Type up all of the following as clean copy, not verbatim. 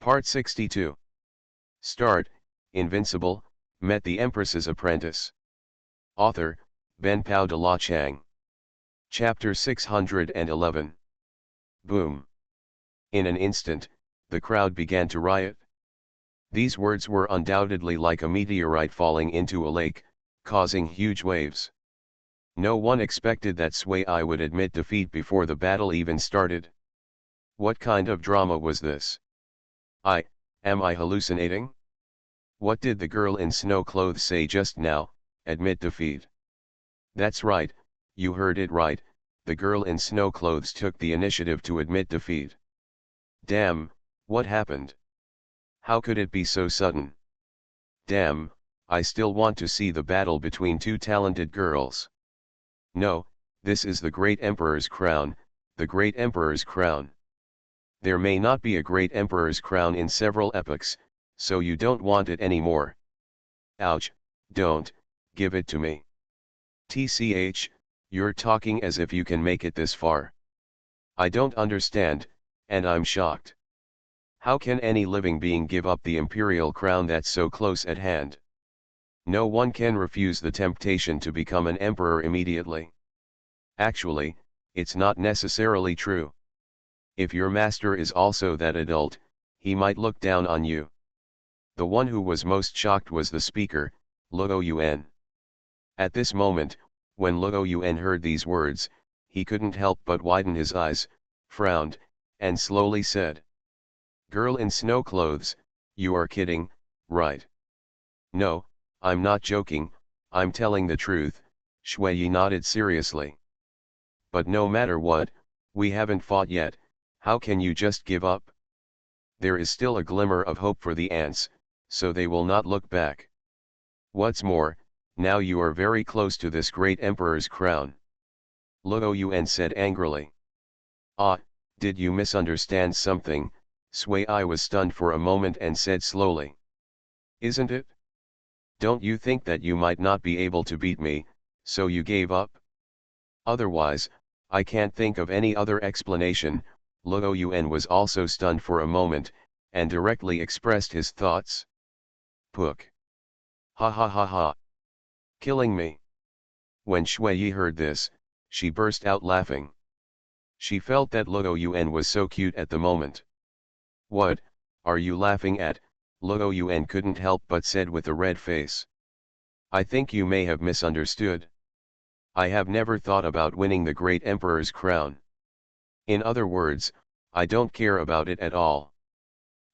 Part 62. Start, Invincible, met the Empress's apprentice. Author, Ben Pao de la Chang. Chapter 611. Boom. In an instant, the crowd began to riot. These words were undoubtedly like a meteorite falling into a lake, causing huge waves. No one expected that Xuanhuan would admit defeat before the battle even started. What kind of drama was this? Am I hallucinating? What did the girl in snow clothes say just now? Admit defeat. That's right, you heard it right, the girl in snow clothes took the initiative to admit defeat. Damn, what happened? How could it be so sudden? Damn, I still want to see the battle between two talented girls. No, this is the great emperor's crown, the great emperor's crown. There may not be a great emperor's crown in several epochs, so you don't want it anymore. Ouch, don't, give it to me. TCH, you're talking as if you can make it this far. I don't understand, and I'm shocked. How can any living being give up the imperial crown that's so close at hand? No one can refuse the temptation to become an emperor immediately. Actually, it's not necessarily true. If your master is also that adult, he might look down on you. The one who was most shocked was the speaker, Xuanhuan. At this moment, when Xuanhuan heard these words, he couldn't help but widen his eyes, frowned, and slowly said, "Girl in snow clothes, you are kidding, right?" "No, I'm not joking, I'm telling the truth," Xuanhuan nodded seriously. "But no matter what, we haven't fought yet, how can you just give up? There is still a glimmer of hope for the ants, so they will not look back. What's more, now you are very close to this great emperor's crown." Xuanhuan said angrily. "Ah, did you misunderstand something?" Xuanhuan was stunned for a moment and said slowly. "Isn't it? Don't you think that you might not be able to beat me, so you gave up? Otherwise, I can't think of any other explanation." Xuanhuan was also stunned for a moment, and directly expressed his thoughts. "Pook. Ha ha ha ha. Killing me." When Xuanhuan heard this, she burst out laughing. She felt that Xuanhuan was so cute at the moment. "What, are you laughing at?" Xuanhuan couldn't help but said with a red face. "I think you may have misunderstood. I have never thought about winning the great emperor's crown. In other words, I don't care about it at all.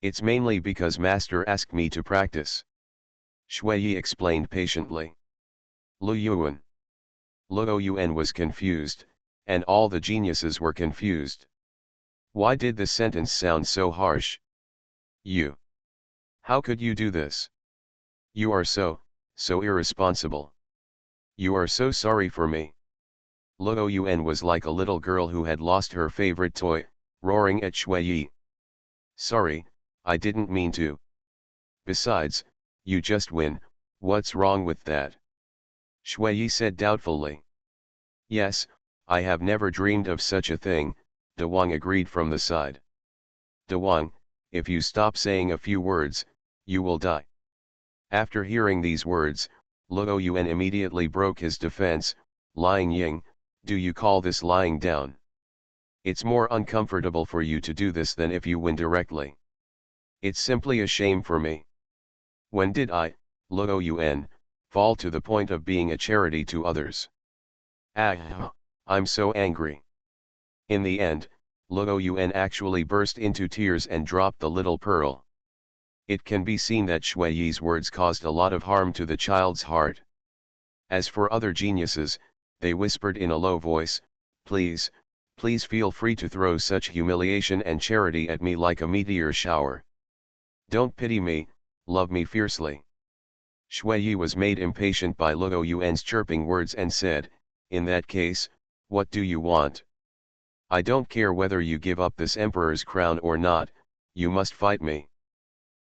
It's mainly because Master asked me to practice." Xuanhuan explained patiently. Xuanhuan was confused, and all the geniuses were confused. Why did the sentence sound so harsh? "You. How could you do this? You are so irresponsible. You are so sorry for me." Xuanhuan was like a little girl who had lost her favorite toy, roaring at Xuanhuan. "Sorry, I didn't mean to. Besides, you just win, what's wrong with that?" Xuanhuan said doubtfully. "Yes, I have never dreamed of such a thing," De Wang agreed from the side. "De Wang, if you stop saying a few words, you will die." After hearing these words, Xuanhuan immediately broke his defense. "Lying Ying, do you call this lying down? It's more uncomfortable for you to do this than if you win directly. It's simply a shame for me. When did I, Xuanhuan, fall to the point of being a charity to others? Ah, I'm so angry." In the end, Xuanhuan actually burst into tears and dropped the little pearl. It can be seen that Xuanhuan's words caused a lot of harm to the child's heart. As for other geniuses, they whispered in a low voice, please feel free to throw such humiliation and charity at me like a meteor shower. Don't pity me, love me fiercely." Xuanhuan was made impatient by Xuanhuan's chirping words and said, "In that case, what do you want? I don't care whether you give up this emperor's crown or not, you must fight me."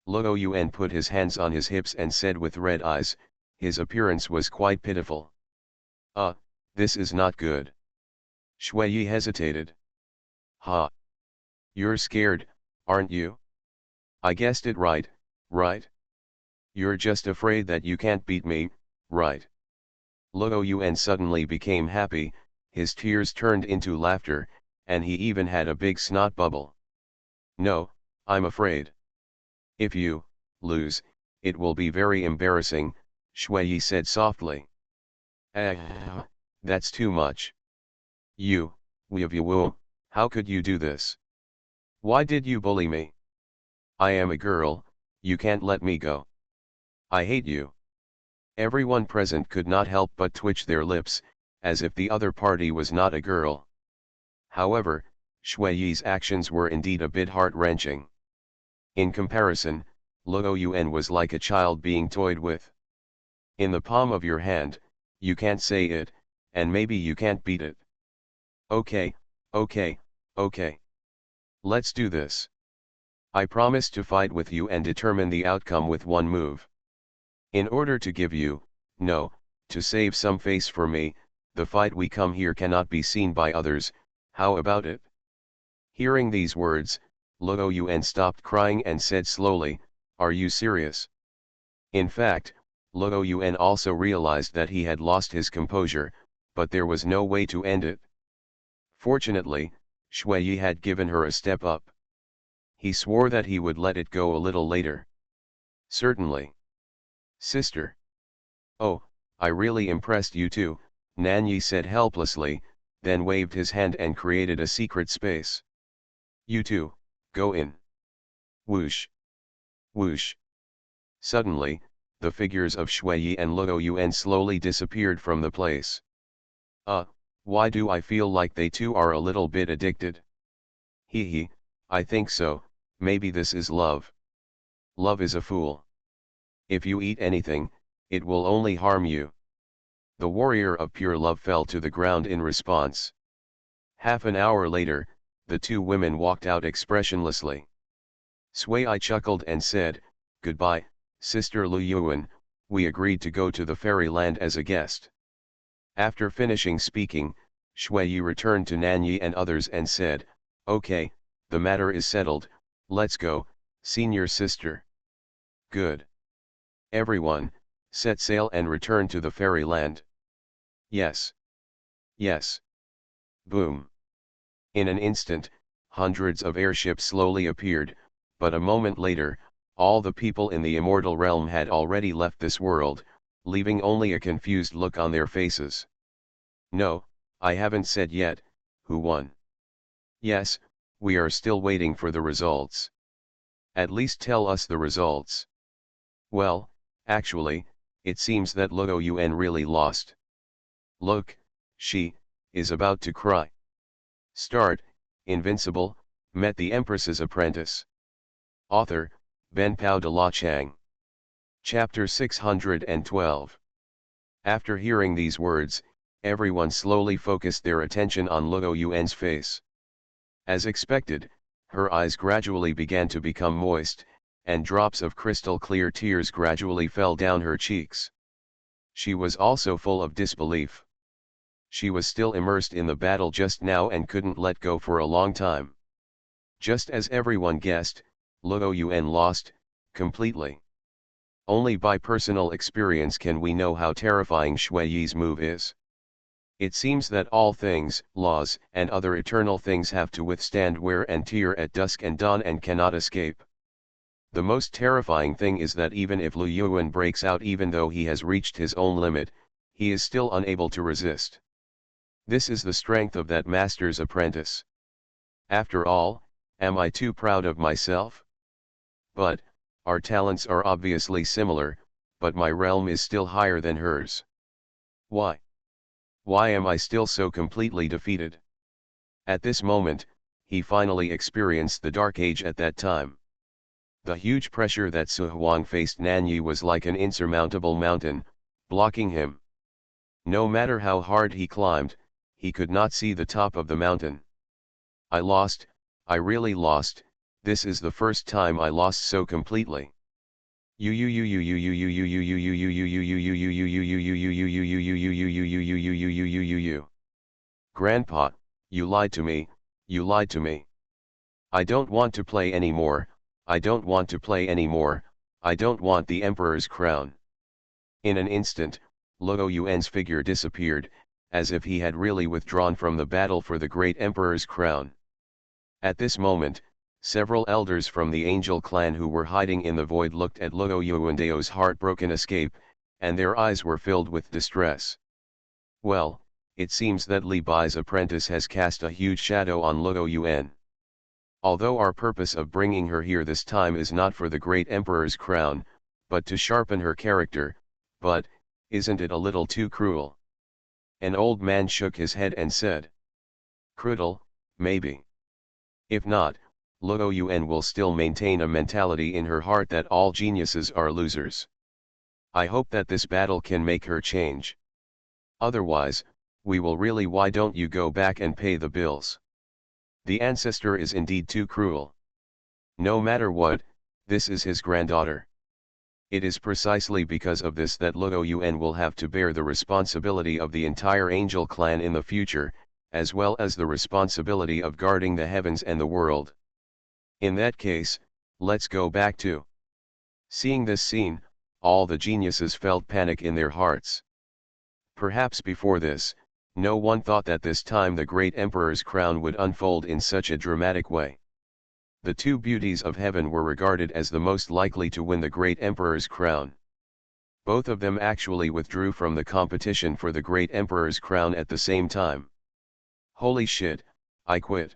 Xuanhuan put his hands on his hips and said with red eyes, his appearance was quite pitiful, This is not good." Xuanhuan hesitated. "Ha! You're scared, aren't you? I guessed it right, right? You're just afraid that you can't beat me, right? Luo Yuan suddenly became happy, his tears turned into laughter, and he even had a big snot bubble. No, I'm afraid. If you lose, it will be very embarrassing, Shui said softly. Ah, that's too much. You, Weevu, how could you do this? Why did you bully me? I am a girl, you can't let me go. I hate you. Everyone present could not help but twitch their lips, as if the other party was not a girl. However, Shui's actions were indeed a bit heart-wrenching. In comparison, Luo Yuan was like a child being toyed with. In the palm of your hand, you can't say it, and maybe you can't beat it. Okay, okay, okay. Let's do this. I promise to fight with you and determine the outcome with one move. In order to give you, no, to save some face for me, the fight we come here cannot be seen by others, how about it? Hearing these words, Luo Yuan stopped crying and said slowly, are you serious? In fact, Luo Yuan also realized that he had lost his composure, but there was no way to end it. Fortunately, Shui had given her a step up. He swore that he would let it go a little later. Certainly. Sister. Oh, I really impressed you too, Nanyi said helplessly, then waved his hand and created a secret space. You two, go in. Whoosh. Whoosh. Suddenly, the figures of Shui and Luo Yuan slowly disappeared from the place. Why do I feel like they too are a little bit addicted? Hee, I think so, maybe this is love. Love is a fool. If you eat anything, it will only harm you. The warrior of pure love fell to the ground in response. Half an hour later, the two women walked out expressionlessly. Sui chuckled and said, goodbye, Sister Lu Yuan, we agreed to go to the fairyland as a guest. After finishing speaking, Shui returned to Nanyi and others and said, okay, the matter is settled, let's go, senior sister. Good. Everyone, set sail and return to the fairyland. Yes. Yes. Boom. In an instant, hundreds of airships slowly appeared, but a moment later, all the people in the immortal realm had already left this world, leaving only a confused look on their faces. No, I haven't said yet, who won? Yes, we are still waiting for the results. At least tell us the results. Well, actually, it seems that Luo Yuan really lost. Look, she is about to cry. Start, Invincible, met the Empress's apprentice. Author, Ben Pao de la Chang. Chapter 612. After hearing these words, everyone slowly focused their attention on Luo Yuan's face. As expected, her eyes gradually began to become moist, and drops of crystal clear tears gradually fell down her cheeks. She was also full of disbelief. She was still immersed in the battle just now and couldn't let go for a long time. Just as everyone guessed, Luo Yuan lost, completely. Only by personal experience can we know how terrifying Shui's move is. It seems that all things, laws, and other eternal things have to withstand wear and tear at dusk and dawn and cannot escape. The most terrifying thing is that even if Luo Yuan breaks out, even though he has reached his own limit, he is still unable to resist. This is the strength of that master's apprentice. After all, am I too proud of myself? But, our talents are obviously similar, but my realm is still higher than hers. Why? Why am I still so completely defeated? At this moment, he finally experienced the Dark Age at that time. The huge pressure that Xuanhuan faced Nanyi was like an insurmountable mountain, blocking him. No matter how hard he climbed, he could not see the top of the mountain. I lost, I really lost, this is the first time I lost so completely. Grandpa, you lied to me, you lied to me. I don't want to play anymore, I don't want to play anymore, I don't want the emperor's crown. In an instant, Luo Yuan's figure disappeared, as if he had really withdrawn from the battle for the great emperor's crown. At this moment, several elders from the angel clan who were hiding in the void looked at Luo Yuan's heartbroken escape, and their eyes were filled with distress. Well, it seems that Li Bai's apprentice has cast a huge shadow on Luo Yuan. Although our purpose of bringing her here this time is not for the great emperor's crown, but to sharpen her character, but, isn't it a little too cruel? An old man shook his head and said. Cruel, maybe. If not, Luo Yuan will still maintain a mentality in her heart that all geniuses are losers. I hope that this battle can make her change. Otherwise, we will really. Why don't you go back and pay the bills? The ancestor is indeed too cruel. No matter what, this is his granddaughter. It is precisely because of this that Luo Yuan will have to bear the responsibility of the entire angel clan in the future, as well as the responsibility of guarding the heavens and the world. In that case, let's go back to. Seeing this scene, all the geniuses felt panic in their hearts. Perhaps before this, no one thought that this time the great emperor's crown would unfold in such a dramatic way. The two beauties of heaven were regarded as the most likely to win the great emperor's crown. Both of them actually withdrew from the competition for the great emperor's crown at the same time. Holy shit, I quit.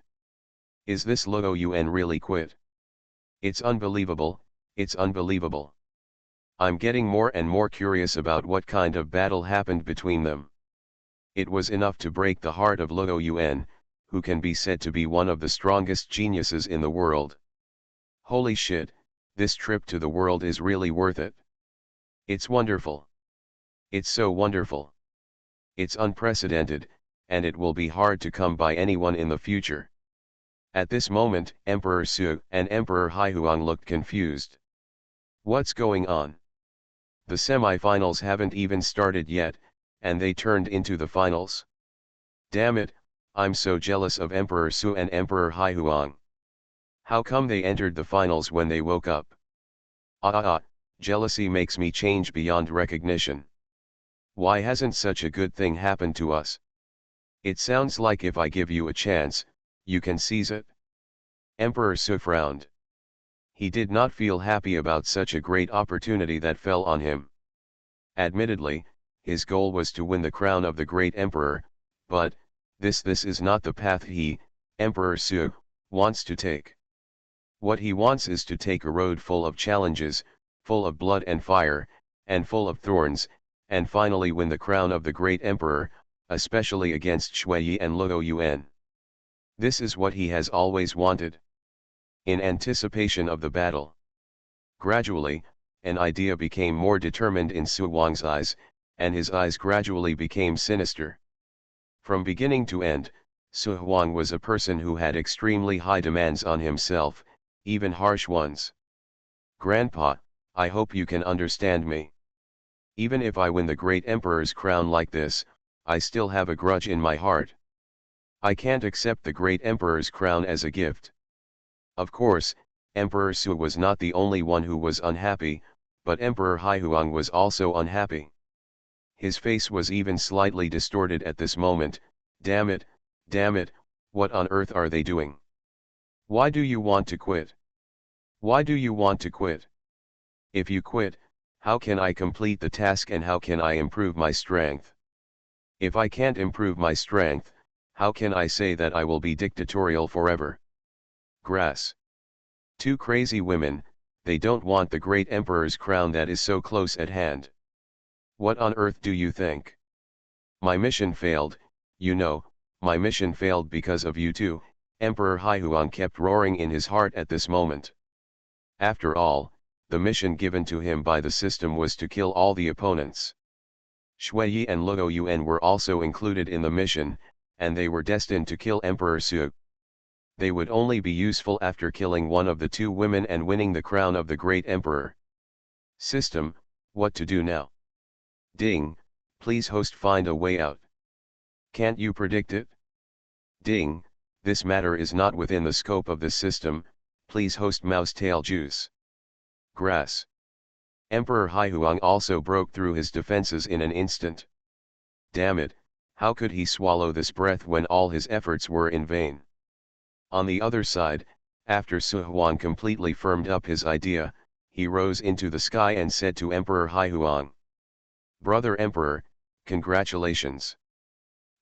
Is this Luo Yuan really quit? It's unbelievable, it's unbelievable. I'm getting more and more curious about what kind of battle happened between them. It was enough to break the heart of Luo Yuan, who can be said to be one of the strongest geniuses in the world. Holy shit, this trip to the world is really worth it. It's wonderful. It's so wonderful. It's unprecedented, and it will be hard to come by anyone in the future. At this moment, Emperor Su and Emperor Haihuang looked confused. What's going on? The semi-finals haven't even started yet, and they turned into the finals? Damn it, I'm so jealous of Emperor Su and Emperor Haihuang. How come they entered the finals when they woke up? Jealousy makes me change beyond recognition. Why hasn't such a good thing happened to us? It sounds like if I give you a chance, you can seize it. Emperor Su frowned. He did not feel happy about such a great opportunity that fell on him. Admittedly, his goal was to win the crown of the great emperor, but, this is not the path he, Emperor Su, wants to take. What he wants is to take a road full of challenges, full of blood and fire, and full of thorns, and finally win the crown of the great emperor, especially against Shui and Luo Yuan. This is what he has always wanted. In anticipation of the battle. Gradually, an idea became more determined in Su Wang's eyes, and his eyes gradually became sinister. From beginning to end, Xuanhuan was a person who had extremely high demands on himself, even harsh ones. Grandpa, I hope you can understand me. Even if I win the great emperor's crown like this, I still have a grudge in my heart. I can't accept the great emperor's crown as a gift. Of course, Emperor Su was not the only one who was unhappy, but Emperor Haihuang was also unhappy. His face was even slightly distorted at this moment. Damn it, what on earth are they doing? Why do you want to quit? Why do you want to quit? If you quit, how can I complete the task and how can I improve my strength? If I can't improve my strength, how can I say that I will be dictatorial forever? Grass. Two crazy women, they don't want the great emperor's crown that is so close at hand. What on earth do you think? My mission failed, you know, my mission failed because of you two, Emperor Haihuang kept roaring in his heart at this moment. After all, the mission given to him by the system was to kill all the opponents. Shui and Luo Yuan were also included in the mission, and they were destined to kill Emperor Su. They would only be useful after killing one of the two women and winning the crown of the great emperor. System, what to do now? Ding, please host find a way out. Can't you predict it? Ding, this matter is not within the scope of the system, please host mouse tail juice. Grass. Emperor Haihuang also broke through his defenses in an instant. Damn it, how could he swallow this breath when all his efforts were in vain? On the other side, after Xuanhuan completely firmed up his idea, he rose into the sky and said to Emperor Haihuang, "Brother Emperor, congratulations."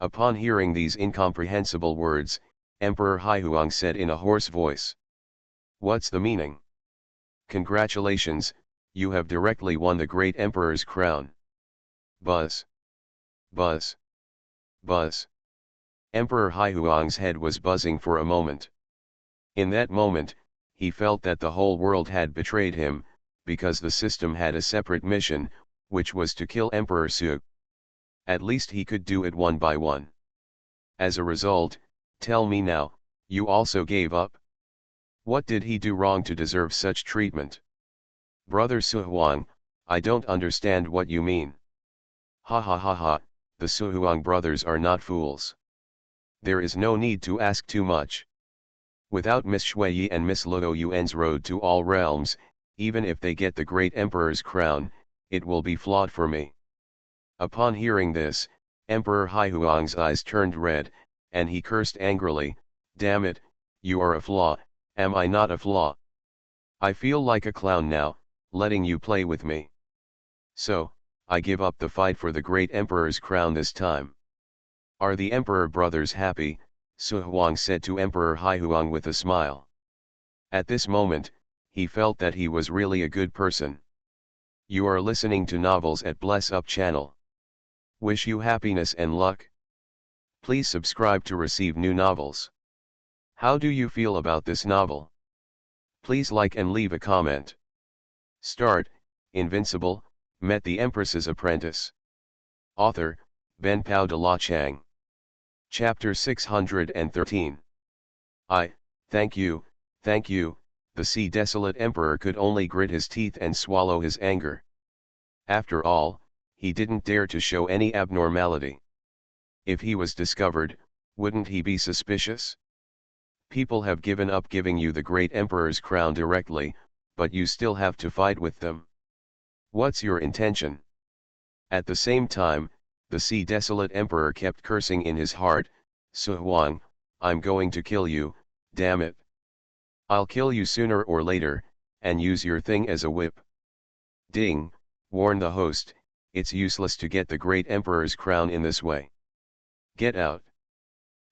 Upon hearing these incomprehensible words, Emperor Haihuang said in a hoarse voice, "What's the meaning?" "Congratulations, you have directly won the great emperor's crown." Buzz. Buzz. Buzz. Emperor Haihuang's head was buzzing for a moment. In that moment, he felt that the whole world had betrayed him, because the system had a separate mission, which was to kill Emperor Su. At least he could do it one by one. As a result, tell me now, you also gave up? What did he do wrong to deserve such treatment? Brother Xuanhuan, I don't understand what you mean. Ha ha ha ha, the Xuanhuan brothers are not fools. There is no need to ask too much. Without Miss Shui and Miss Luo Yuan's road to all realms, even if they get the great emperor's crown, it will be flawed for me. Upon hearing this, Emperor Haihuang's eyes turned red, and he cursed angrily, "Damn it, you are a flaw, am I not a flaw? I feel like a clown now, letting you play with me. So, I give up the fight for the great emperor's crown this time." "Are the emperor brothers happy?" Xuanhuan said to Emperor Haihuang with a smile. At this moment, he felt that he was really a good person. You are listening to novels at Bless Up channel. Wish you happiness and luck. Please subscribe to receive new novels. How do you feel about this novel? Please like and leave a comment. Start, Invincible, met the Empress's apprentice. Author, Ben Pao de la Chang. Chapter 613. Thank you, the sea desolate emperor could only grit his teeth and swallow his anger. After all, he didn't dare to show any abnormality. If he was discovered, wouldn't he be suspicious? People have given up giving you the great emperor's crown directly, but you still have to fight with them. What's your intention? At the same time, the sea desolate emperor kept cursing in his heart, "Xuanhuan, I'm going to kill you, damn it. I'll kill you sooner or later, and use your thing as a whip." Ding, warn the host, it's useless to get the great emperor's crown in this way. Get out.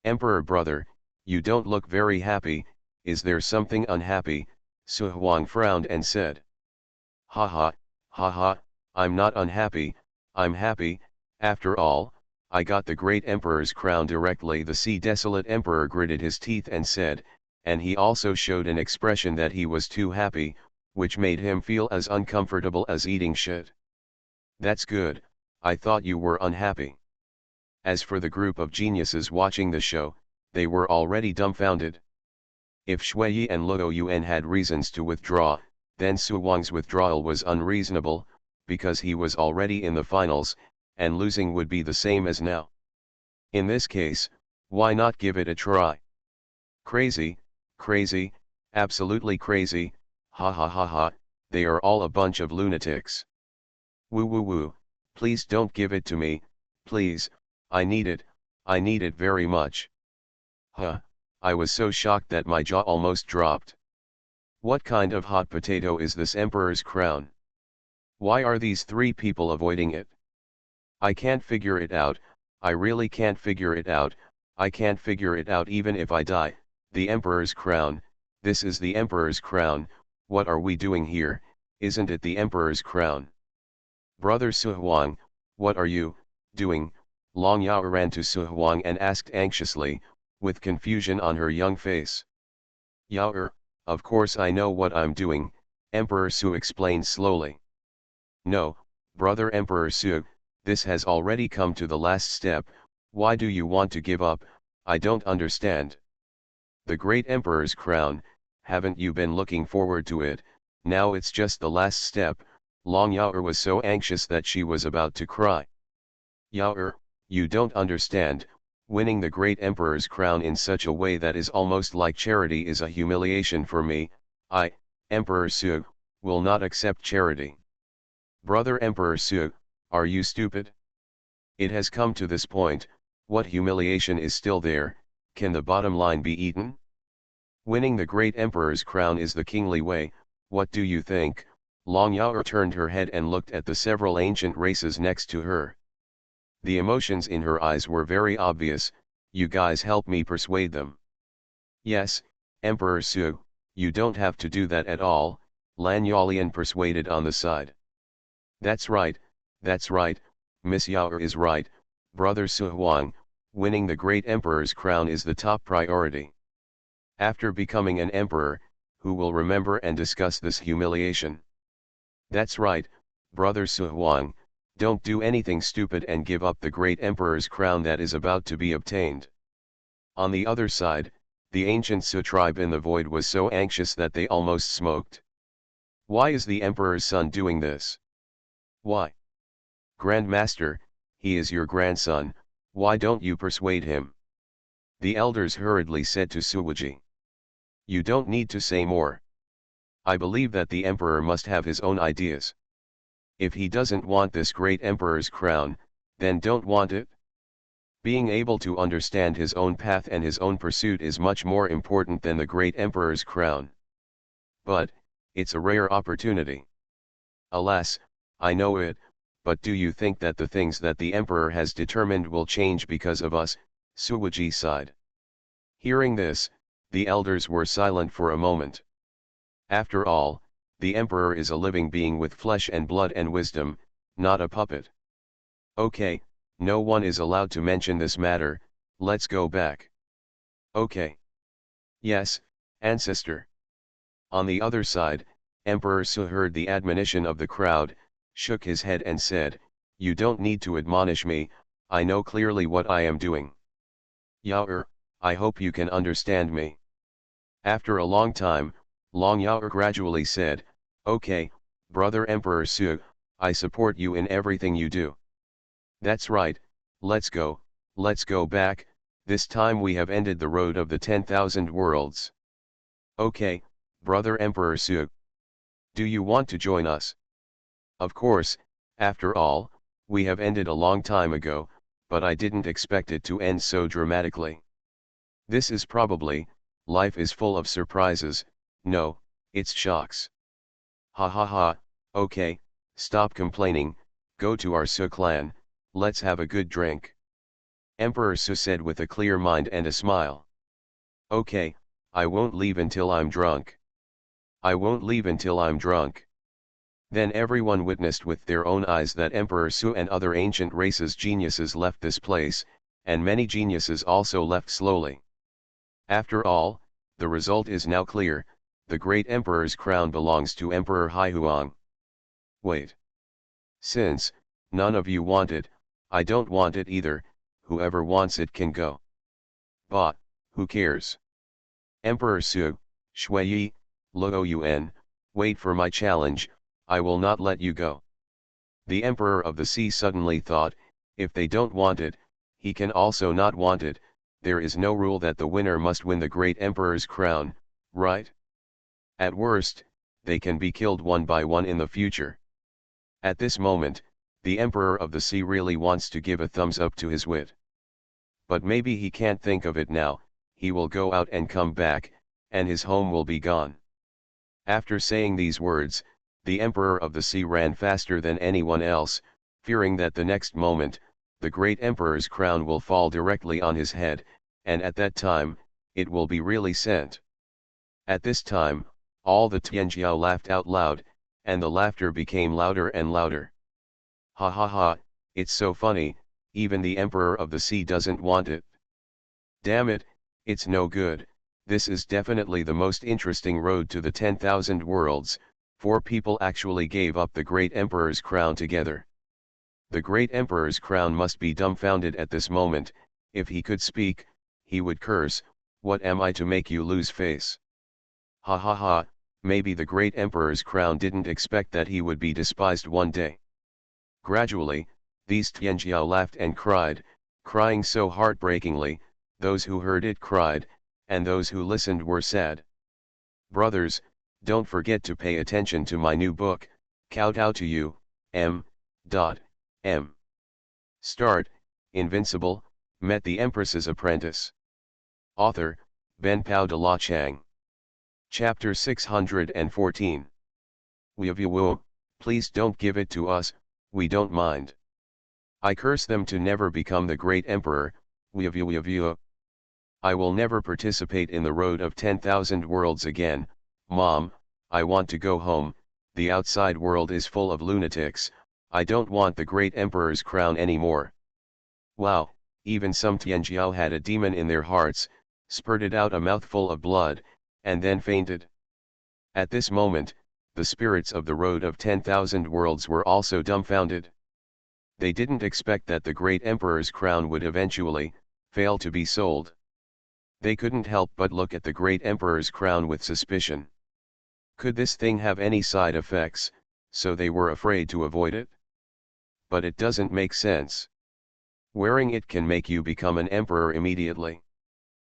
Emperor brother, you don't look very happy, is there something unhappy? Xuanhuan frowned and said. Ha ha, I'm not unhappy, I'm happy. After all, I got the great emperor's crown directly. The sea desolate emperor gritted his teeth and said, and he also showed an expression that he was too happy, which made him feel as uncomfortable as eating shit. That's good, I thought you were unhappy. As for the group of geniuses watching the show, they were already dumbfounded. If Shui and Luo Yuan had reasons to withdraw, then Su Wang's withdrawal was unreasonable, because he was already in the finals, and losing would be the same as now. In this case, why not give it a try? Crazy, absolutely crazy, ha ha ha ha, they are all a bunch of lunatics. Woo woo woo, please don't give it to me, please, I need it very much. Huh, I was so shocked that my jaw almost dropped. What kind of hot potato is this emperor's crown? Why are these three people avoiding it? I can't figure it out, I really can't figure it out, I can't figure it out even if I die. The emperor's crown, this is the emperor's crown, what are we doing here, isn't it the emperor's crown? Brother Xuanhuan, what are you doing? Long Yao ran to Xuanhuan and asked anxiously, with confusion on her young face. Yao, of course I know what I'm doing, Emperor Su explained slowly. No, brother Emperor Su, this has already come to the last step, why do you want to give up? I don't understand. The great emperor's crown, haven't you been looking forward to it? Now it's just the last step. Long Yao was so anxious that she was about to cry. Yao, you don't understand, winning the great emperor's crown in such a way that is almost like charity is a humiliation for me, I, Emperor Su, will not accept charity. Brother Emperor Su, are you stupid? It has come to this point, what humiliation is still there? Can the bottom line be eaten? Winning the great emperor's crown is the kingly way. What do you think? Long Yao turned her head and looked at the several ancient races next to her. The emotions in her eyes were very obvious. You guys help me persuade them. Yes, Emperor Su, you don't have to do that at all, Lan Yalian persuaded on the side. That's right, Miss Yao is right, Brother Xuanhuan, winning the great emperor's crown is the top priority. After becoming an emperor, who will remember and discuss this humiliation? That's right, Brother Xuanhuan, don't do anything stupid and give up the great emperor's crown that is about to be obtained. On the other side, the ancient Su tribe in the void was so anxious that they almost smoked. Why is the emperor's son doing this? Why? Grand Master, he is your grandson, why don't you persuade him? The elders hurriedly said to Suwuji. You don't need to say more. I believe that the emperor must have his own ideas. If he doesn't want this great emperor's crown, then don't want it. Being able to understand his own path and his own pursuit is much more important than the great emperor's crown. But, it's a rare opportunity. Alas, I know it, but do you think that the things that the emperor has determined will change because of us? Suwuji sighed. Hearing this, the elders were silent for a moment. After all, the emperor is a living being with flesh and blood and wisdom, not a puppet. Okay, no one is allowed to mention this matter, let's go back. Okay. Yes, ancestor. On the other side, Emperor Su heard the admonition of the crowd, shook his head and said, you don't need to admonish me, I know clearly what I am doing. Yao, I hope you can understand me. After a long time, Long Yao gradually said, okay, Brother Emperor Su, I support you in everything you do. That's right, let's go back, this time we have ended the road of the 10,000 worlds. Okay, Brother Emperor Su. Do you want to join us? Of course, after all, we have ended a long time ago, but I didn't expect it to end so dramatically. This is probably, life is full of surprises, no, it's shocks. Ha ha ha, okay, stop complaining, go to our Su clan, let's have a good drink. Emperor Su said with a clear mind and a smile. Okay, I won't leave until I'm drunk. I won't leave until I'm drunk. Then everyone witnessed with their own eyes that Emperor Su and other ancient races geniuses left this place, and many geniuses also left slowly. After all, the result is now clear, the great emperor's crown belongs to Emperor Haihuang. Wait. Since, none of you want it, I don't want it either, whoever wants it can go. But, who cares? Emperor Su, Shui, Luo Yuan, wait for my challenge, I will not let you go. The Emperor of the Sea suddenly thought, if they don't want it, he can also not want it, there is no rule that the winner must win the great emperor's crown, right? At worst, they can be killed one by one in the future. At this moment, the Emperor of the Sea really wants to give a thumbs up to his wit. But maybe he can't think of it now, he will go out and come back, and his home will be gone. After saying these words, the Emperor of the Sea ran faster than anyone else, fearing that the next moment, the great emperor's crown will fall directly on his head, and at that time, it will be really sent. At this time, all the Tianjiao laughed out loud, and the laughter became louder and louder. Ha ha ha, it's so funny, even the Emperor of the Sea doesn't want it. Damn it, it's no good, this is definitely the most interesting road to the 10,000 worlds, 4 people actually gave up the great emperor's crown together. The great emperor's crown must be dumbfounded at this moment, if he could speak, he would curse, what am I to make you lose face? Ha ha ha, maybe the great emperor's crown didn't expect that he would be despised one day. Gradually, these Tianjiao laughed and cried, crying so heartbreakingly, those who heard it cried, and those who listened were sad. Brothers, Don't forget to pay attention to my new book, kowtow to you, M. M. Start, Invincible, met the Empress's apprentice. Author, Ben Pao de la Chang. Chapter 614. Woo, please don't give it to us, we don't mind. I curse them to never become the great emperor, woo. I will never participate in the road of 10,000 worlds again, Mom, I want to go home, the outside world is full of lunatics, I don't want the great emperor's crown anymore. Wow, even some Tianjiao had a demon in their hearts, spurted out a mouthful of blood, and then fainted. At this moment, the spirits of the road of 10,000 worlds were also dumbfounded. They didn't expect that the great emperor's crown would eventually fail to be sold. They couldn't help but look at the great emperor's crown with suspicion. Could this thing have any side effects, so they were afraid to avoid it? But it doesn't make sense. Wearing it can make you become an emperor immediately.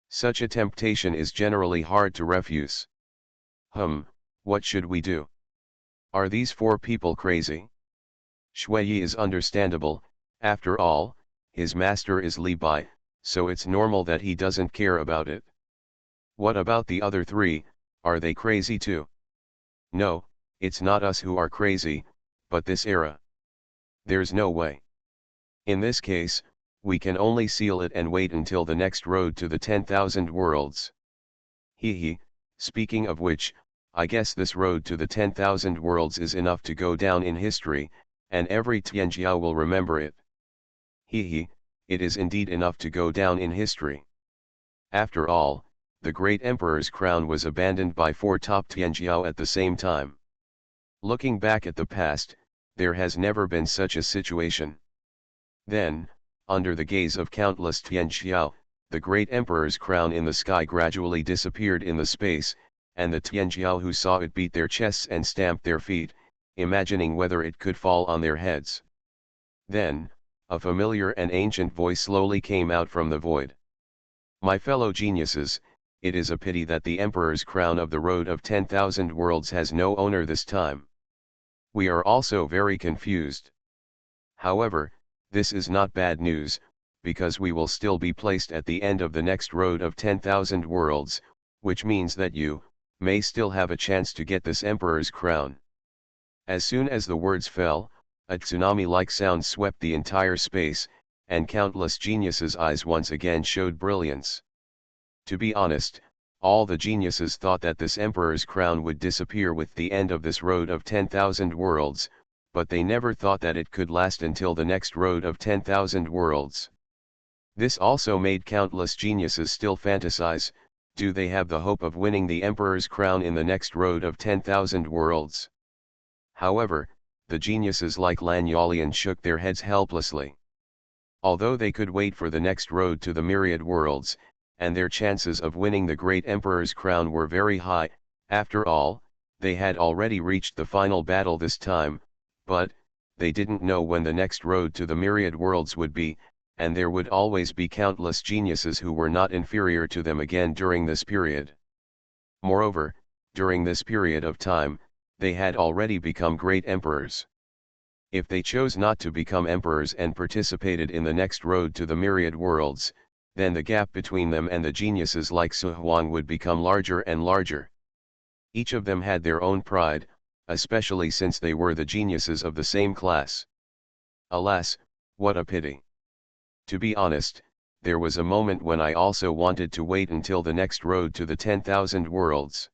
Such a temptation is generally hard to refuse. What should we do? Are these four people crazy? Shui is understandable, after all, his master is Li Bai, so it's normal that he doesn't care about it. What about the other three, are they crazy too? No, it's not us who are crazy, but this era. There's no way. In this case, we can only seal it and wait until the next road to the 10,000 worlds. Speaking of which, I guess this road to the 10,000 worlds is enough to go down in history, and every Tianjiao will remember it. It is indeed enough to go down in history. After all, the great emperor's crown was abandoned by four top Tianjiao at the same time. Looking back at the past, there has never been such a situation. Then, under the gaze of countless Tianjiao, the great emperor's crown in the sky gradually disappeared in the space, and the Tianjiao who saw it beat their chests and stamped their feet, imagining whether it could fall on their heads. Then, a familiar and ancient voice slowly came out from the void. My fellow geniuses, it is a pity that the emperor's crown of the road of 10,000 worlds has no owner this time. We are also very confused. However, this is not bad news, because we will still be placed at the end of the next road of 10,000 worlds, which means that you may still have a chance to get this emperor's crown. As soon as the words fell, a tsunami-like sound swept the entire space, and countless geniuses' eyes once again showed brilliance. To be honest, all the geniuses thought that this emperor's crown would disappear with the end of this road of 10,000 worlds, but they never thought that it could last until the next road of 10,000 worlds. This also made countless geniuses still fantasize, do they have the hope of winning the emperor's crown in the next road of 10,000 worlds? However, the geniuses like Lan Yalian shook their heads helplessly. Although they could wait for the next road to the myriad worlds, and their chances of winning the great emperor's crown were very high, after all, they had already reached the final battle this time, but they didn't know when the next road to the myriad worlds would be, and there would always be countless geniuses who were not inferior to them again during this period. Moreover, during this period of time, they had already become great emperors. If they chose not to become emperors and participated in the next road to the myriad worlds, then the gap between them and the geniuses like Xuanhuan would become larger and larger. Each of them had their own pride, especially since they were the geniuses of the same class. Alas, what a pity. To be honest, there was a moment when I also wanted to wait until the next road to the 10,000 worlds.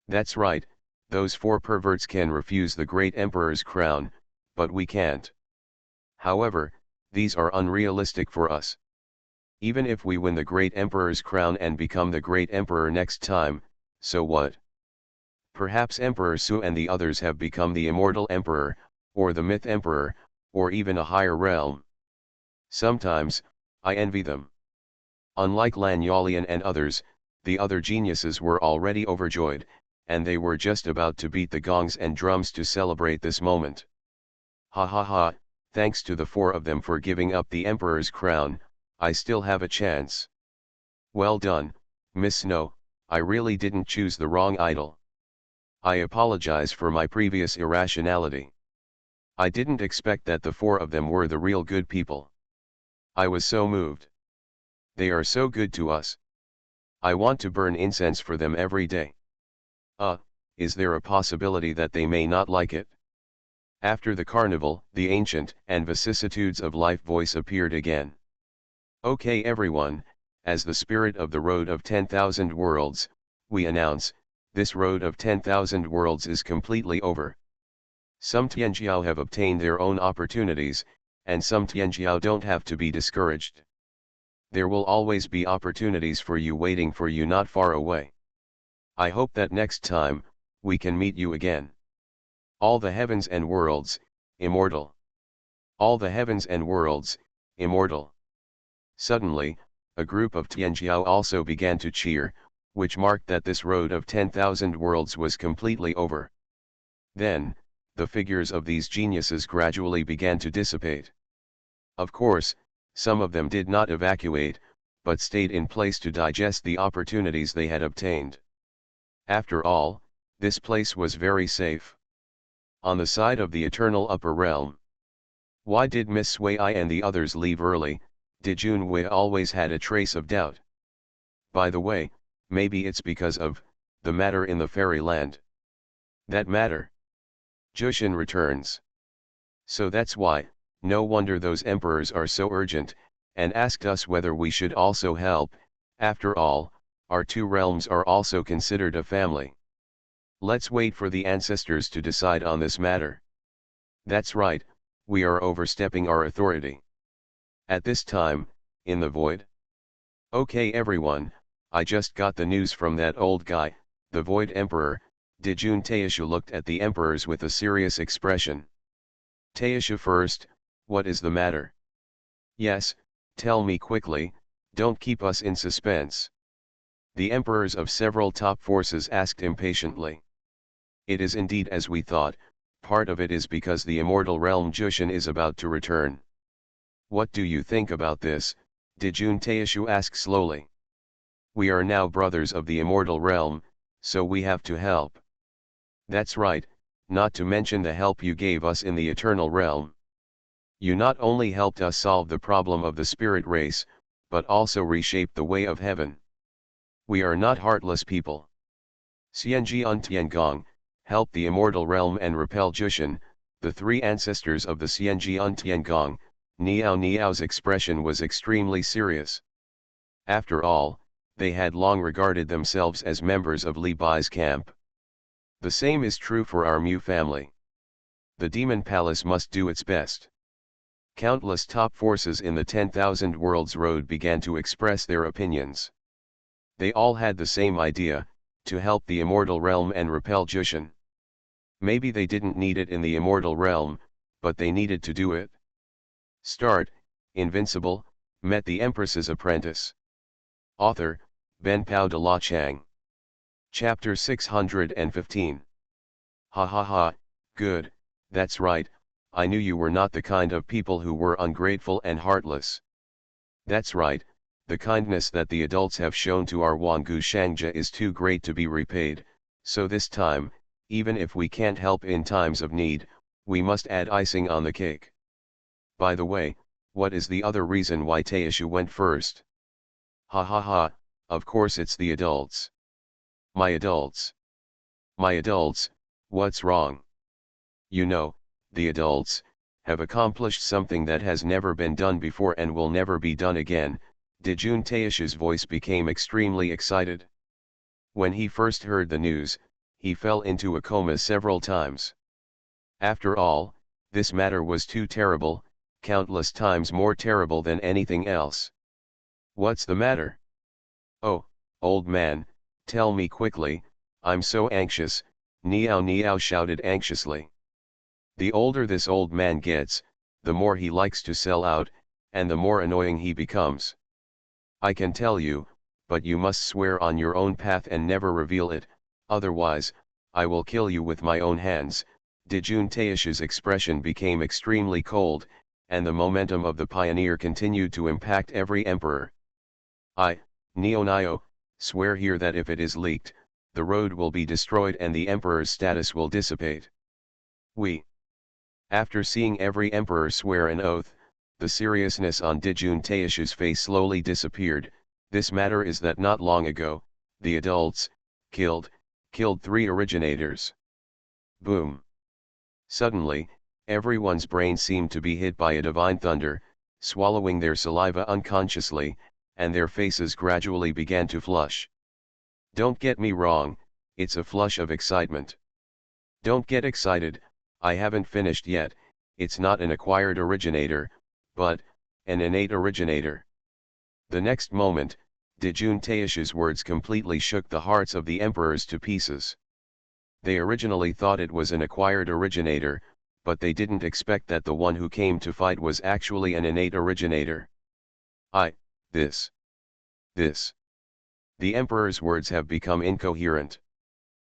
That's right, those four perverts can refuse the great emperor's crown, but we can't. However, these are unrealistic for us. Even if we win the great emperor's crown and become the great emperor next time, so what? Perhaps Emperor Su and the others have become the immortal emperor, or the myth emperor, or even a higher realm. Sometimes, I envy them. Unlike Lan Yalian and others, the other geniuses were already overjoyed, and they were just about to beat the gongs and drums to celebrate this moment. Thanks to the four of them for giving up the emperor's crown, I still have a chance. Well done, Miss Snow, I really didn't choose the wrong idol. I apologize for my previous irrationality. I didn't expect that the four of them were the real good people. I was so moved. They are so good to us. I want to burn incense for them every day. Is there a possibility that they may not like it? After the carnival, the ancient and vicissitudes of life voice appeared again. Okay everyone, as the spirit of the road of 10,000 worlds, we announce, this road of 10,000 worlds is completely over. Some Tianjiao have obtained their own opportunities, and some Tianjiao don't have to be discouraged. There will always be opportunities for you waiting for you not far away. I hope that next time, we can meet you again. All the heavens and worlds, immortal. All the heavens and worlds, immortal. Suddenly, a group of Tianjiao also began to cheer, which marked that this road of 10,000 worlds was completely over. Then, the figures of these geniuses gradually began to dissipate. Of course, some of them did not evacuate, but stayed in place to digest the opportunities they had obtained. After all, this place was very safe. On the side of the eternal upper realm. Why did Miss Sui and the others leave early? Did Xuanhuan always had a trace of doubt? By the way, maybe it's because of the matter in the fairyland. That matter? Jushin returns. So that's why, no wonder those emperors are so urgent, and asked us whether we should also help. After all, our two realms are also considered a family. Let's wait for the ancestors to decide on this matter. That's right, we are overstepping our authority. At this time, in the void. Okay everyone, I just got the news from that old guy, the Void Emperor. Dijun Taishu looked at the emperors with a serious expression. Taishu first, what is the matter? Yes, tell me quickly, don't keep us in suspense. The emperors of several top forces asked impatiently. It is indeed as we thought, part of it is because the immortal realm Jushin is about to return. What do you think about this? Dijun Taishu asked slowly. We are now brothers of the immortal realm, so we have to help. That's right, not to mention the help you gave us in the eternal realm. You not only helped us solve the problem of the spirit race, but also reshaped the way of heaven. We are not heartless people. Xianjian Tiangong, help the immortal realm and repel Jushin, the three ancestors of the Xianjian Tiangong. Niao Niao's expression was extremely serious. After all, they had long regarded themselves as members of Li Bai's camp. The same is true for our Mu family. The Demon Palace must do its best. Countless top forces in the 10,000 Worlds Road began to express their opinions. They all had the same idea, to help the immortal realm and repel Jushin. Maybe they didn't need it in the immortal realm, but they needed to do it. Start, Invincible, met the Empress's apprentice. Author, Ben Pao de la Chang. Chapter 615. Ha ha ha, good, that's right, I knew you were not the kind of people who were ungrateful and heartless. That's right, the kindness that the adults have shown to our Wangu Shangja is too great to be repaid, so this time, even if we can't help in times of need, we must add icing on the cake. By the way, what is the other reason why Taishu went first? Ha ha ha, of course it's the adults. My adults. My adults, what's wrong? You know, the adults, have accomplished something that has never been done before and will never be done again. Dijun Taishu's voice became extremely excited. When he first heard the news, he fell into a coma several times. After all, this matter was too terrible, countless times more terrible than anything else. What's the matter? Oh, old man, tell me quickly, I'm so anxious, Niao Niao shouted anxiously. The older this old man gets, the more he likes to sell out, and the more annoying he becomes. I can tell you, but you must swear on your own path and never reveal it, otherwise, I will kill you with my own hands. Dijun Taishu's expression became extremely cold, and the momentum of the pioneer continued to impact every emperor. I, Neo Nio, swear here that if it is leaked, the road will be destroyed and the emperor's status will dissipate. After seeing every emperor swear an oath, the seriousness on Dijun Taish's face slowly disappeared. This matter is that not long ago, the adults, killed 3 originators. Boom. Suddenly, everyone's brain seemed to be hit by a divine thunder, swallowing their saliva unconsciously, and their faces gradually began to flush. Don't get me wrong, it's a flush of excitement. Don't get excited, I haven't finished yet, it's not an acquired originator, but an innate originator. The next moment, Dijun Taish's words completely shook the hearts of the emperors to pieces. They originally thought it was an acquired originator, but they didn't expect that the one who came to fight was actually an innate originator. This. The emperor's words have become incoherent.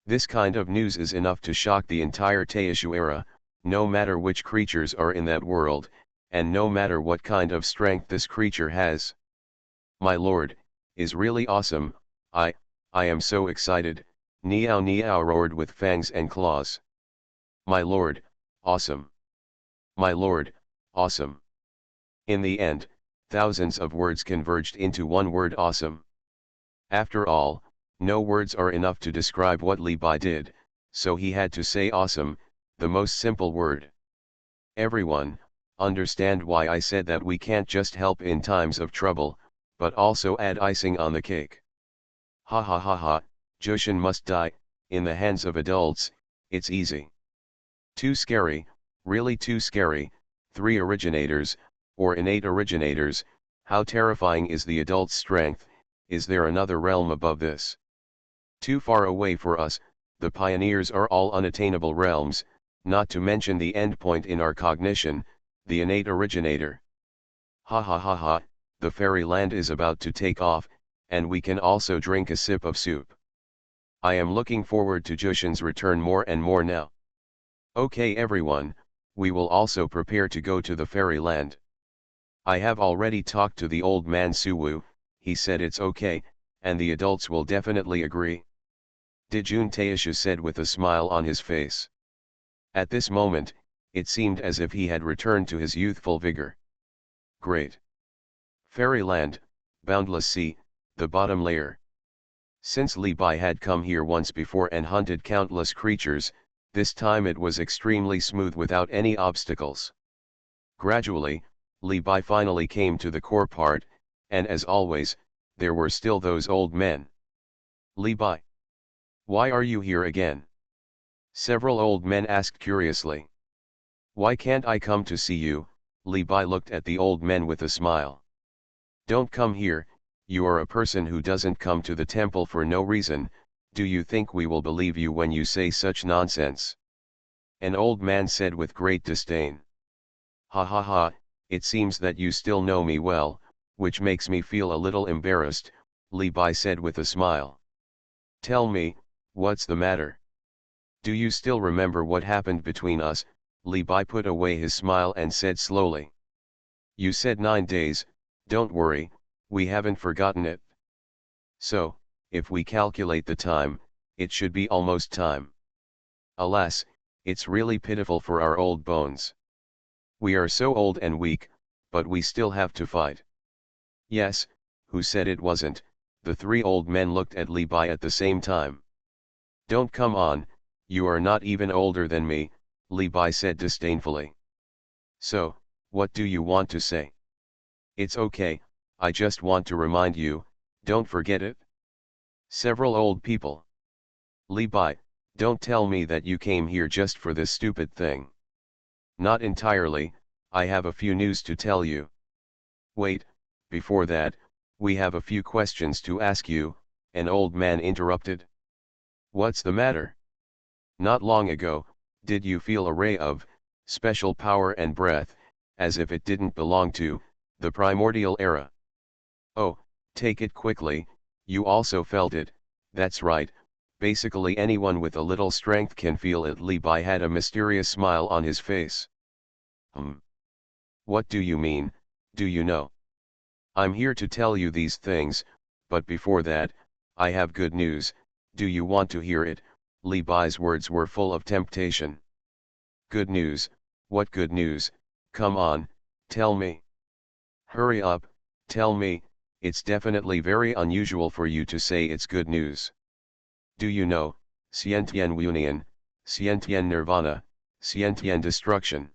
This kind of news is enough to shock the entire Taishu era, no matter which creatures are in that world, and no matter what kind of strength this creature has. My lord, is really awesome, I am so excited, Niao Niao roared with fangs and claws. My lord, awesome. My lord, awesome. In the end, thousands of words converged into one word: awesome. After all, no words are enough to describe what Li Bai did, so he had to say awesome, the most simple word. Everyone, understand why I said that we can't just help in times of trouble, but also add icing on the cake. Ha ha ha ha, Jushin must die, in the hands of adults, it's easy. Too scary, really too scary, 3 originators, or innate originators, how terrifying is the adult's strength, is there another realm above this? Too far away for us, the pioneers are all unattainable realms, not to mention the endpoint in our cognition, the innate originator. Ha ha ha ha, the fairyland is about to take off, and we can also drink a sip of soup. I am looking forward to Jushin's return more and more now. Okay everyone, we will also prepare to go to the fairyland. I have already talked to the old man Suwu, he said it's okay, and the adults will definitely agree. Dijun Taishu said with a smile on his face. At this moment, it seemed as if he had returned to his youthful vigor. Great. Fairyland, boundless sea, the bottom layer. Since Li Bai had come here once before and hunted countless creatures, this time it was extremely smooth without any obstacles. Gradually, Li Bai finally came to the core part, and as always, there were still those old men. Li Bai, why are you here again? Several old men asked curiously. Why can't I come to see you? Li Bai looked at the old men with a smile. Don't come here, you are a person who doesn't come to the temple for no reason, do you think we will believe you when you say such nonsense? An old man said with great disdain. Ha ha ha, it seems that you still know me well, which makes me feel a little embarrassed, Li Bai said with a smile. Tell me, what's the matter? Do you still remember what happened between us? Li Bai put away his smile and said slowly. You said 9 days, don't worry, we haven't forgotten it. So, if we calculate the time, it should be almost time. Alas, it's really pitiful for our old bones. We are so old and weak, but we still have to fight. Yes, who said it wasn't? The 3 old men looked at Li Bai at the same time. Don't come on, you are not even older than me, Li Bai said disdainfully. So, what do you want to say? It's okay, I just want to remind you, don't forget it. Several old people. Li Bai, don't tell me that you came here just for this stupid thing. Not entirely, I have a few news to tell you. Wait, before that, we have a few questions to ask you, an old man interrupted. What's the matter? Not long ago, did you feel a ray of special power and breath, as if it didn't belong to the primordial era? Oh, take it quickly, you also felt it, that's right, basically anyone with a little strength can feel it. Li Bai had a mysterious smile on his face. What do you mean, do you know? I'm here to tell you these things, but before that, I have good news, Do you want to hear it? Li Bai's words were full of temptation. Good news, what good news? Come on, tell me. Hurry up, tell me, it's definitely very unusual for you to say it's good news. Do you know, Xiantian Wunian, Xiantian Nirvana, Xiantian Destruction?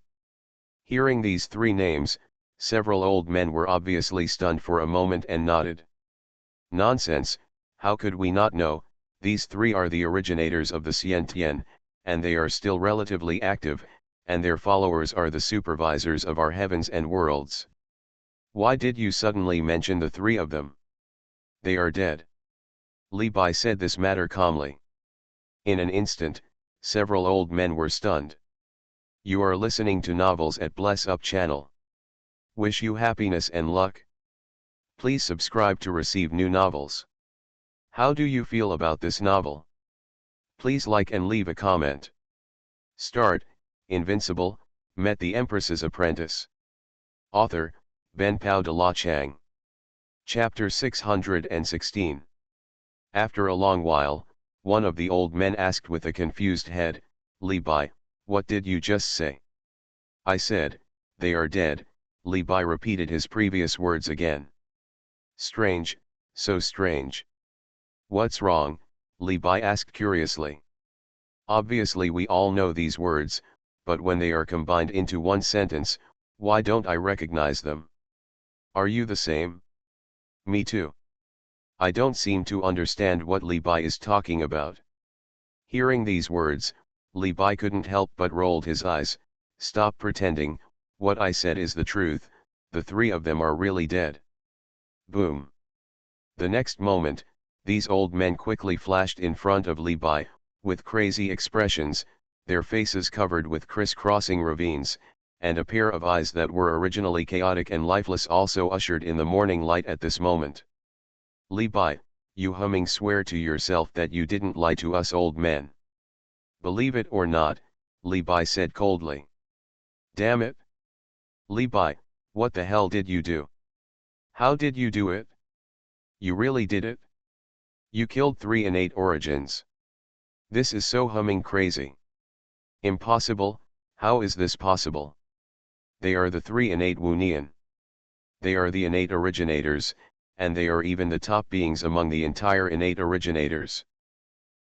Hearing these three names, several old men were obviously stunned for a moment and nodded. Nonsense, how could we not know? These three are the originators of the Xiantian, and they are still relatively active, and their followers are the supervisors of our heavens and worlds. Why did you suddenly mention the three of them? They are dead. Li Bai said this matter calmly. In an instant, several old men were stunned. You are listening to novels at Bless Up channel. Wish you happiness and luck. Please subscribe to receive new novels. How do you feel about this novel? Please like and leave a comment. Start, Invincible, Met the Empress's Apprentice. Author, Ben Pao de la Chang. Chapter 616. After a long while, one of the old men asked with a confused head, Li Bai, what did you just say? I said, they are dead. Li Bai repeated his previous words again. Strange, so strange. What's wrong? Li Bai asked curiously. Obviously we all know these words, but when they are combined into one sentence, why don't I recognize them? Are you the same? Me too. I don't seem to understand what Li Bai is talking about. Hearing these words, Li Bai couldn't help but rolled his eyes. Stop pretending, what I said is the truth, the three of them are really dead. Boom. The next moment, these old men quickly flashed in front of Li Bai, with crazy expressions, their faces covered with criss-crossing ravines, and a pair of eyes that were originally chaotic and lifeless also ushered in the morning light at this moment. Li Bai, you humming swear to yourself that you didn't lie to us old men. Believe it or not, Li Bai said coldly. Damn it! Li Bai, what the hell did you do? How did you do it? You really did it? You killed 3 innate origins. This is so humming crazy. Impossible, how is this possible? They are the 3 innate Wunian. They are the innate originators, and they are even the top beings among the entire innate originators.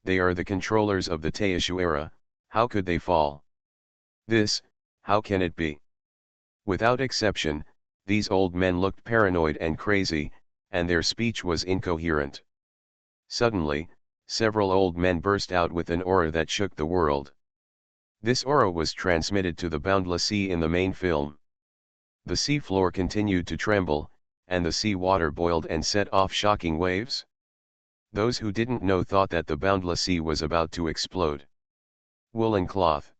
They are the controllers of the Teishu era, how could they fall? This, how can it be? Without exception, these old men looked paranoid and crazy, and their speech was incoherent. Suddenly, several old men burst out with an aura that shook the world. This aura was transmitted to the boundless sea in the main film. The sea floor continued to tremble, and the sea water boiled and set off shocking waves. Those who didn't know thought that the boundless sea was about to explode. Woolen cloth.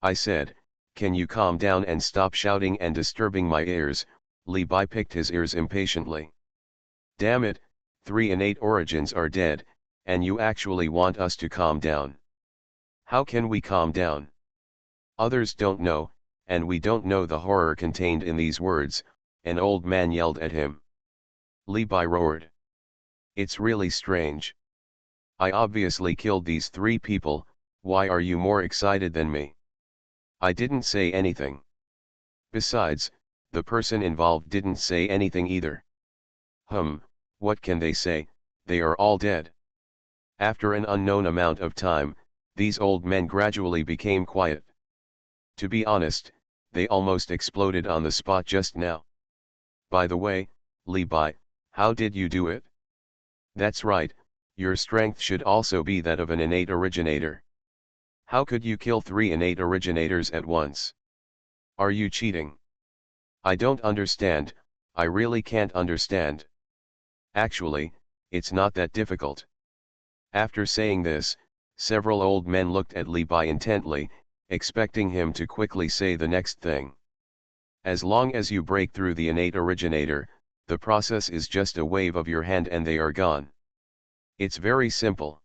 I said, can you calm down and stop shouting and disturbing my ears? Li Bai picked his ears impatiently. Damn it, 3 innate origins are dead, and you actually want us to calm down. How can we calm down? Others don't know, and we don't know the horror contained in these words, an old man yelled at him. Li Bai roared. It's really strange. I obviously killed these 3 people, why are you more excited than me? I didn't say anything. Besides, the person involved didn't say anything either. What can they say, they are all dead. After an unknown amount of time, these old men gradually became quiet. To be honest, they almost exploded on the spot just now. By the way, Li Bai, how did you do it? That's right, your strength should also be that of an innate originator. How could you kill 3 innate originators at once? Are you cheating? I don't understand, I really can't understand. Actually, it's not that difficult. After saying this, several old men looked at Li Bai intently, expecting him to quickly say the next thing. As long as you break through the innate originator, the process is just a wave of your hand and they are gone. It's very simple.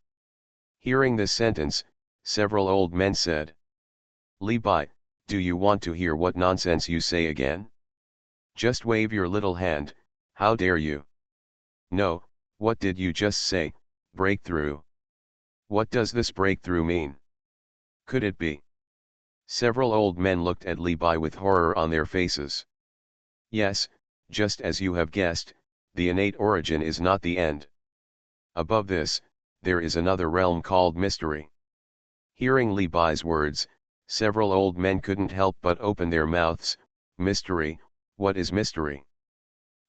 Hearing this sentence, several old men said. Li Bai, do you want to hear what nonsense you say again? Just wave your little hand, how dare you? No, what did you just say, breakthrough? What does this breakthrough mean? Could it be? Several old men looked at Li Bai with horror on their faces. Yes, just as you have guessed, the innate origin is not the end. Above this, there is another realm called mystery. Hearing Li Bai's words, several old men couldn't help but open their mouths. Mystery, what is mystery?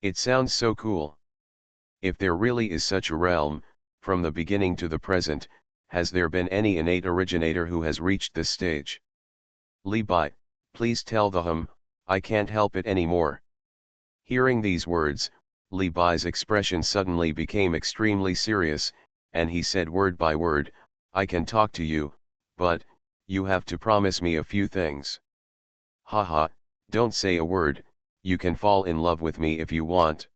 It sounds so cool. If there really is such a realm, from the beginning to the present, has there been any innate originator who has reached this stage? Li Bai, please tell the I can't help it anymore. Hearing these words, Li Bai's expression suddenly became extremely serious, and he said word by word, I can talk to you, but, you have to promise me a few things. Haha, don't say a word, you can fall in love with me if you want.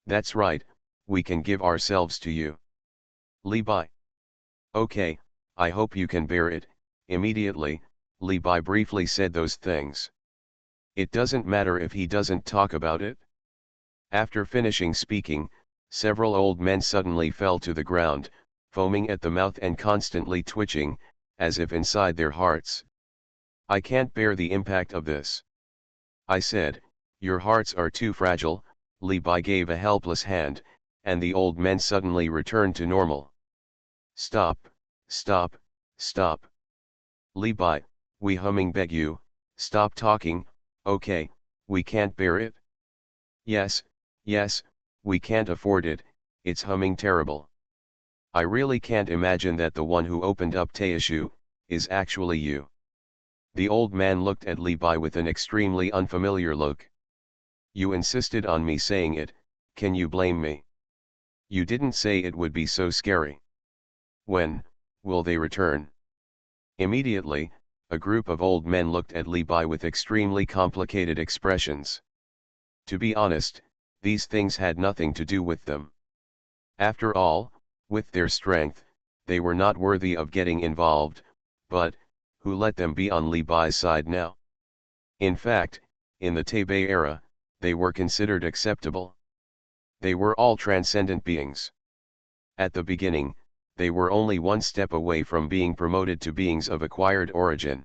That's right, we can give ourselves to you. Li Bai. Okay, I hope you can bear it. Immediately, Li Bai briefly said those things. It doesn't matter if he doesn't talk about it. After finishing speaking, several old men suddenly fell to the ground, foaming at the mouth and constantly twitching, as if inside their hearts. I can't bear the impact of this. I said, your hearts are too fragile. Li Bai gave a helpless hand, and the old men suddenly returned to normal. Stop, stop, stop. Li Bai, we beg you, stop talking. Okay, we can't bear it. Yes, yes, we can't afford it, it's humming terrible. I really can't imagine that the one who opened up Teishu is actually you. The old man looked at Li Bai with an extremely unfamiliar look. You insisted on me saying it, can you blame me? You didn't say it would be so scary. When will they return? Immediately, a group of old men looked at Li Bai with extremely complicated expressions. To be honest, these things had nothing to do with them. After all, with their strength, they were not worthy of getting involved, but, who let them be on Li Bai's side now? In fact, in the Taipei era, they were considered acceptable. They were all transcendent beings. At the beginning, they were only one step away from being promoted to beings of acquired origin.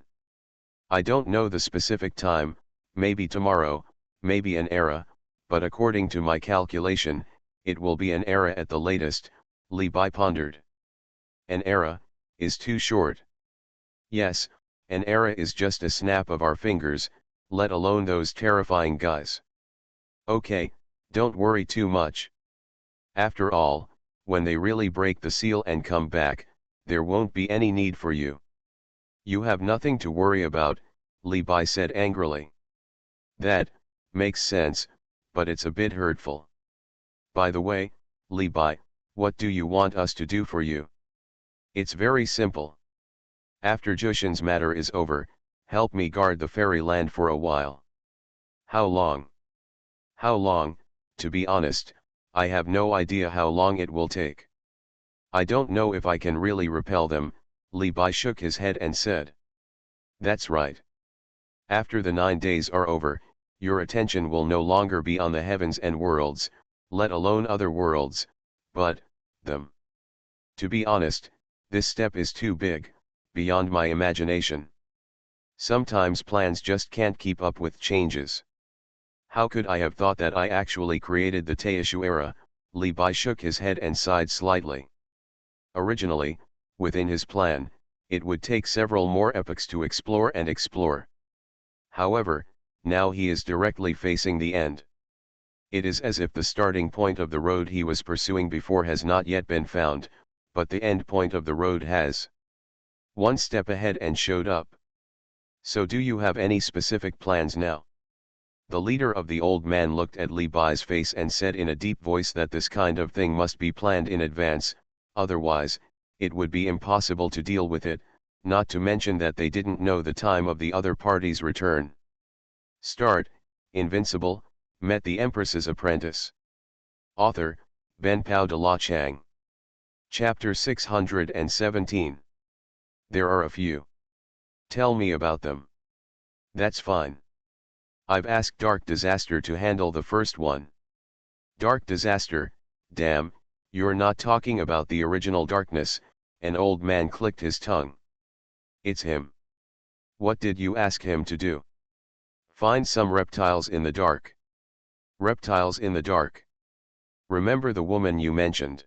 I don't know the specific time, maybe tomorrow, maybe an era, but according to my calculation, it will be an era at the latest, Li Bai pondered. An era is too short. Yes, an era is just a snap of our fingers, let alone those terrifying guys. Okay, don't worry too much. After all, when they really break the seal and come back, there won't be any need for you. You have nothing to worry about, Li Bai said angrily. That makes sense, but it's a bit hurtful. By the way, Li Bai, what do you want us to do for you? It's very simple. After Jushin's matter is over, help me guard the fairyland for a while. How long? How long? To be honest, I have no idea how long it will take. I don't know if I can really repel them. Li Bai shook his head and said. That's right. After the 9 days are over, your attention will no longer be on the heavens and worlds, let alone other worlds, but them. To be honest, this step is too big, beyond my imagination. Sometimes plans just can't keep up with changes. How could I have thought that I actually created the Teishu era? Li Bai shook his head and sighed slightly. Originally, within his plan, it would take several more epochs to explore and explore. However, now he is directly facing the end. It is as if the starting point of the road he was pursuing before has not yet been found, but the end point of the road has. One step ahead and showed up. So do you have any specific plans now? The leader of the old man looked at Li Bai's face and said in a deep voice that this kind of thing must be planned in advance, otherwise, it would be impossible to deal with it, not to mention that they didn't know the time of the other party's return. Start, Invincible, met the Empress's apprentice. Author, Ben Pao de la Chang. Chapter 617. There are a few. Tell me about them. That's fine. I've asked Dark Disaster to handle the first one. Dark Disaster, damn, you're not talking about the original darkness, An old man clicked his tongue. It's him. What did you ask him to do? Find some reptiles in the dark. Reptiles in the dark. Remember the woman you mentioned?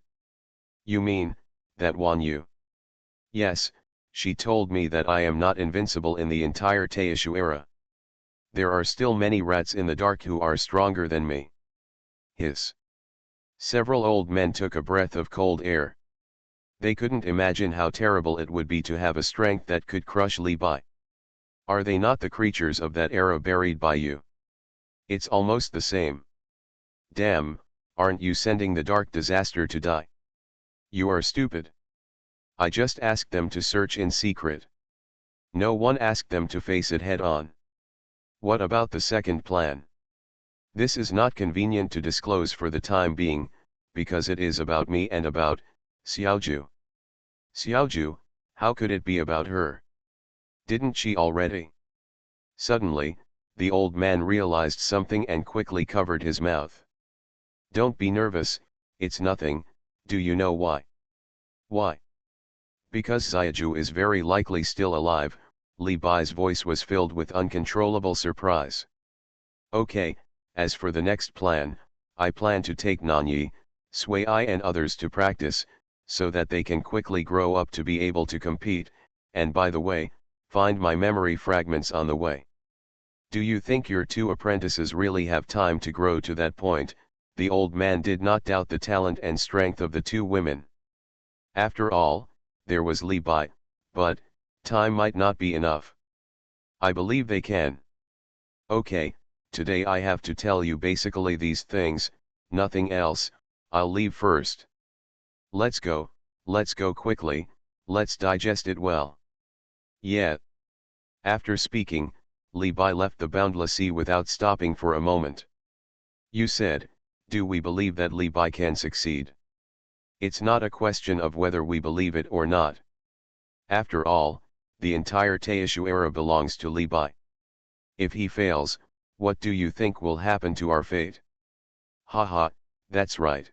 You mean, that Xuan Yu? Yes, she told me that I am not invincible in the entire Taishu era. There are still many rats in the dark who are stronger than me. Hiss. Several old men took a breath of cold air. They couldn't imagine how terrible it would be to have a strength that could crush Li Bai. Are they not the creatures of that era buried by you? It's almost the same. Damn, aren't you sending the dark disaster to die? You are stupid. I just asked them to search in secret. No one asked them to face it head on. What about the second plan? This is not convenient to disclose for the time being, because it is about me and about Xiaoju. Xiaoju, how could it be about her? Didn't she already? Suddenly, the old man realized something and quickly covered his mouth. Don't be nervous, it's nothing. Do you know why? Why? Because Xiaoju is very likely still alive. Li Bai's voice was filled with uncontrollable surprise. Okay, as for the next plan, I plan to take Nanyi, Sui and others to practice, so that they can quickly grow up to be able to compete, and by the way, find my memory fragments on the way. Do you think your two apprentices really have time to grow to that point? The old man did not doubt the talent and strength of the two women. After all, there was Li Bai, but time might not be enough. I believe they can. Okay, today I have to tell you basically these things, nothing else. I'll leave first. Let's go quickly, let's digest it well. Yeah. After speaking, Li Bai left the boundless sea without stopping for a moment. You said, do we believe that Li Bai can succeed? It's not a question of whether we believe it or not. After all, the entire Taishu era belongs to Li Bai. If he fails, what do you think will happen to our fate? Haha, that's right.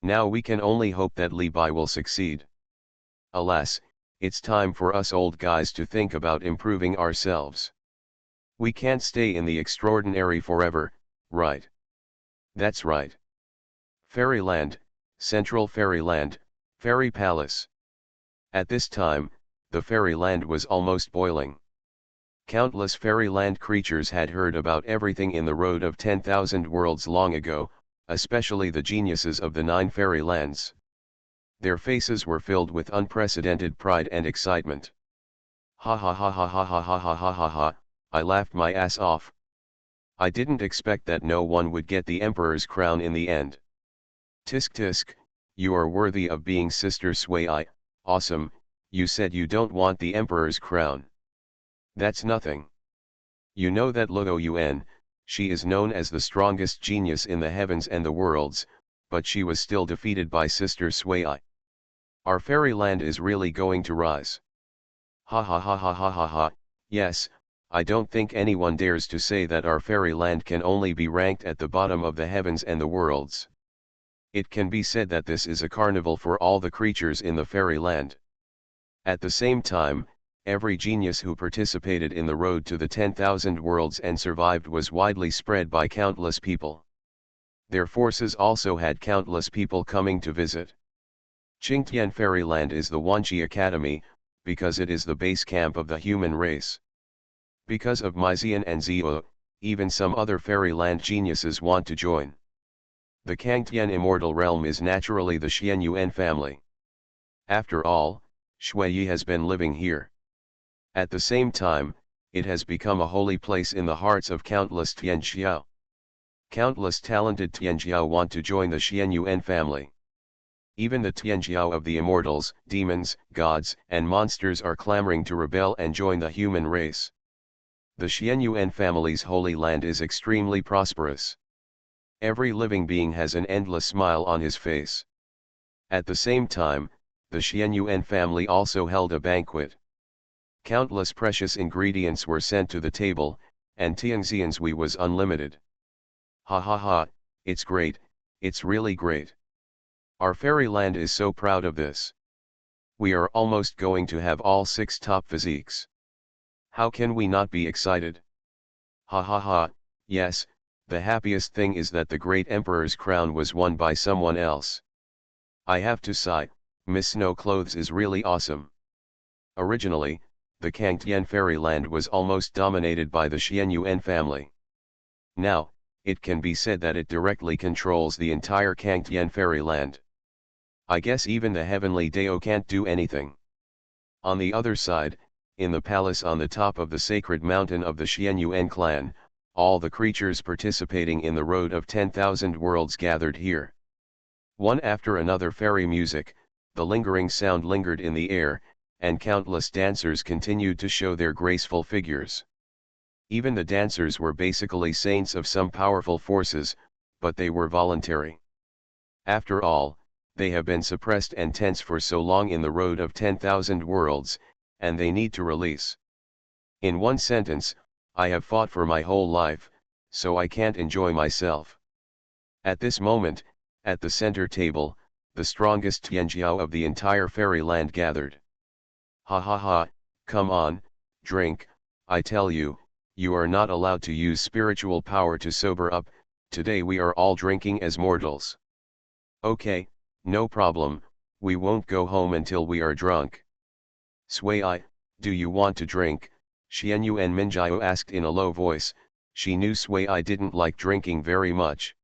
Now we can only hope that Li Bai will succeed. Alas, it's time for us old guys to think about improving ourselves. We can't stay in the extraordinary forever, right? That's right. Fairyland, Central Fairyland, Fairy Palace. At this time, the fairyland was almost boiling. Countless fairyland creatures had heard about everything in the Road of 10,000 Worlds long ago, especially the geniuses of the 9 fairylands. Their faces were filled with unprecedented pride and excitement. Ha ha ha ha ha ha ha ha ha ha ha, I laughed my ass off. I didn't expect that no one would get the emperor's crown in the end. Tisk tisk, you are worthy of being Sister Sui. Awesome, you said you don't want the emperor's crown. That's nothing. You know that Luo Yuan, she is known as the strongest genius in the heavens and the worlds, but she was still defeated by Sister Sui. Our fairyland is really going to rise. Ha ha ha ha ha ha ha, yes, I don't think anyone dares to say that our fairyland can only be ranked at the bottom of the heavens and the worlds. It can be said that this is a carnival for all the creatures in the fairyland. At the same time, every genius who participated in the road to the 10,000 worlds and survived was widely spread by countless people. Their forces also had countless people coming to visit. Qingtian Fairyland is the Wanqi Academy, because it is the base camp of the human race. Because of Mizian and Zio, even some other fairyland geniuses want to join. The Kangtian immortal realm is naturally the Xuanhuan family. After all, Shui has been living here. At the same time, it has become a holy place in the hearts of countless Tianxiao. Countless talented Tianxiao want to join the Xuanhuan family. Even the Tianxiao of the immortals, demons, gods, and monsters are clamoring to rebel and join the human race. The Xuanhuan family's holy land is extremely prosperous. Every living being has an endless smile on his face. At the same time, the Xuanhuan family also held a banquet. Countless precious ingredients were sent to the table, and Tianxian's Wei was unlimited. Ha ha ha, it's great, it's really great. Our fairyland is so proud of this. We are almost going to have all 6 top physiques. How can we not be excited? Ha ha ha, yes, the happiest thing is that the great emperor's crown was won by someone else. I have to sigh, Miss Snow Clothes is really awesome. Originally, the Kangtian fairyland was almost dominated by the Xuanhuan family. Now, it can be said that it directly controls the entire Kangtian fairyland. I guess even the heavenly Dao can't do anything. On the other side, in the palace on the top of the sacred mountain of the Xuanhuan clan, all the creatures participating in the Road of 10,000 Worlds gathered here. One after another fairy music, the lingering sound lingered in the air, and countless dancers continued to show their graceful figures. Even the dancers were basically saints of some powerful forces, but they were voluntary. After all, they have been suppressed and tense for so long in the Road of 10,000 Worlds, and they need to release. In one sentence, I have fought for my whole life, so I can't enjoy myself. At this moment, at the center table, the strongest Tianjiao of the entire fairyland gathered. Ha ha ha, come on, drink, I tell you, you are not allowed to use spiritual power to sober up, today we are all drinking as mortals. Okay, no problem, we won't go home until we are drunk. Sui, do you want to drink? Xuanhuan Minjiao asked in a low voice. She knew Sui didn't like drinking very much.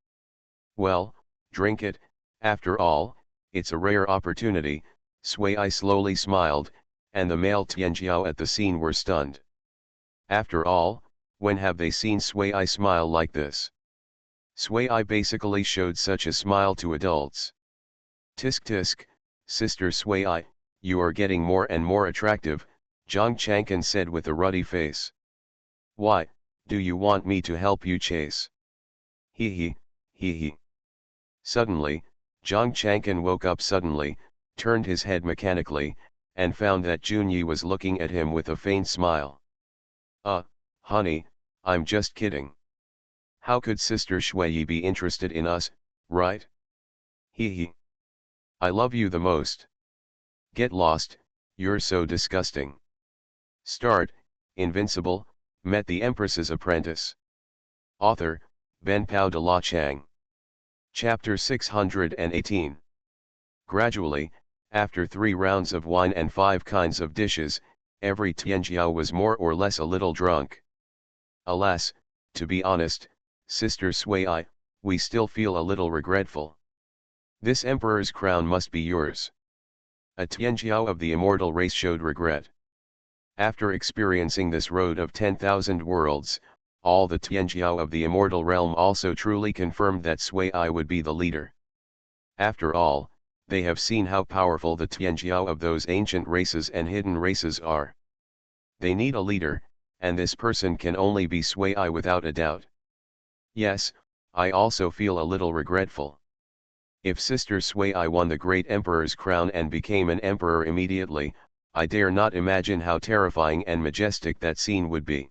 Well, drink it, after all, it's a rare opportunity, Sui slowly smiled, and the male Tianjiao at the scene were stunned. After all, when have they seen Sui smile like this? Sui basically showed such a smile to adults. Tisk tisk, sister Sui, you are getting more and more attractive, Zhang Changkan said with a ruddy face. Why, do you want me to help you chase? Hee hee. Suddenly, Zhang Changkan woke up suddenly, turned his head mechanically, and found that Junyi was looking at him with a faint smile. Honey, I'm just kidding. How could Sister Shui be interested in us, right? Hee. I love you the most. Get lost, you're so disgusting. Start, Invincible, met the Empress's apprentice. Author, Ben Pao de la Chang. Chapter 618. Gradually, after 3 rounds of wine and 5 kinds of dishes, every Tianjiao was more or less a little drunk. Alas, to be honest, Sister Sui, we still feel a little regretful. This emperor's crown must be yours. A Tianjiao of the immortal race showed regret. After experiencing this Road of 10,000 Worlds, all the Tianjiao of the immortal realm also truly confirmed that Sui would be the leader. After all, they have seen how powerful the Tianjiao of those ancient races and hidden races are. They need a leader, and this person can only be Sui without a doubt. Yes, I also feel a little regretful. If Sister Sui won the great emperor's crown and became an emperor immediately, I dare not imagine how terrifying and majestic that scene would be.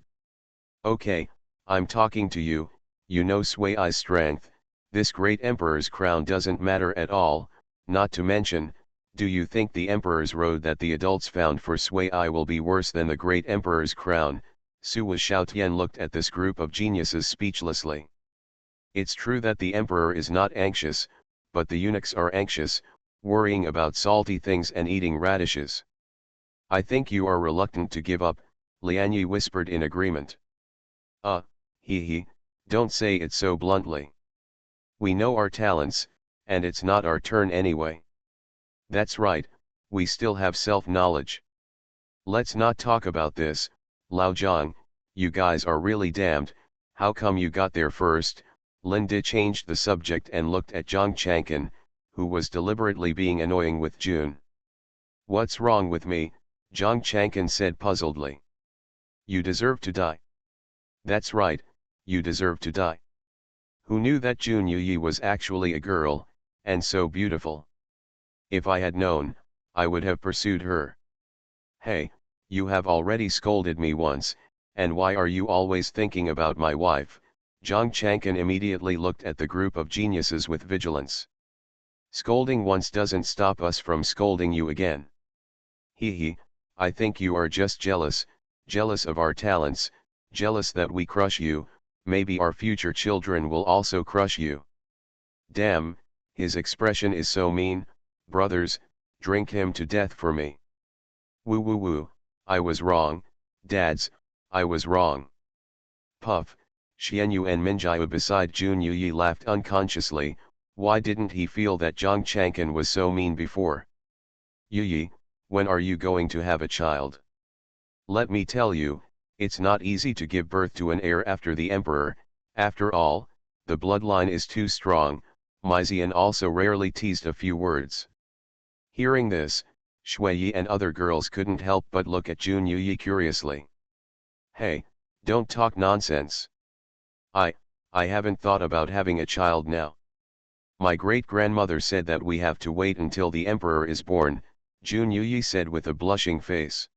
Okay, I'm talking to you, you know Sui's strength, this great emperor's crown doesn't matter at all, not to mention, do you think the emperor's road that the adults found for Sui will be worse than the great emperor's crown? Sui Xiaotian looked at this group of geniuses speechlessly. It's true that the emperor is not anxious, but the eunuchs are anxious, worrying about salty things and eating radishes. I think you are reluctant to give up, Lianyi whispered in agreement. Don't say it so bluntly. We know our talents, and it's not our turn anyway. That's right, we still have self-knowledge. Let's not talk about this, Lao Zhang, you guys are really damned, how come you got there first? Linda changed the subject and looked at Zhang Changkan, who was deliberately being annoying with June. What's wrong with me? Zhang Changkan said puzzledly. You deserve to die. That's right, you deserve to die. Who knew that Jun Yi was actually a girl, and so beautiful? If I had known, I would have pursued her. Hey, you have already scolded me once, and why are you always thinking about my wife? Zhang Changkan immediately looked at the group of geniuses with vigilance. Scolding once doesn't stop us from scolding you again. He, I think you are just jealous, jealous of our talents, jealous that we crush you, maybe our future children will also crush you. Damn, his expression is so mean, brothers, drink him to death for me. Woo woo woo, I was wrong, dads, I was wrong. Puff, Xuanhuan Minjiu beside Jun Yuyi laughed unconsciously. Why didn't he feel that Zhang Chang'an was so mean before? Yuyi, when are you going to have a child? Let me tell you, it's not easy to give birth to an heir after the emperor. After all, the bloodline is too strong. Maizian also rarely teased a few words. Hearing this, Shuiyi and other girls couldn't help but look at Jun Yuyi curiously. Hey, don't talk nonsense. I haven't thought about having a child now. My great-grandmother said that we have to wait until the emperor is born, Jun Yuyi said with a blushing face.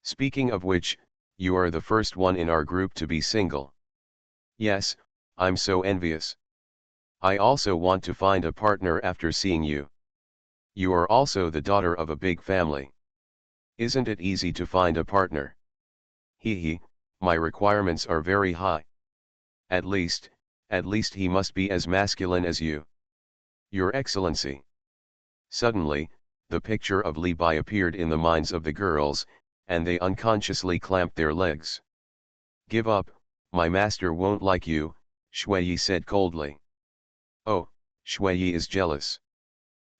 Speaking of which, you are the first one in our group to be single. Yes, I'm so envious. I also want to find a partner after seeing you. You are also the daughter of a big family. Isn't it easy to find a partner? Hee, my requirements are very high. At least he must be as masculine as you. Your Excellency. Suddenly, the picture of Li Bai appeared in the minds of the girls, and they unconsciously clamped their legs. Give up, my master won't like you, Shuiyi said coldly. Oh, Shuiyi is jealous.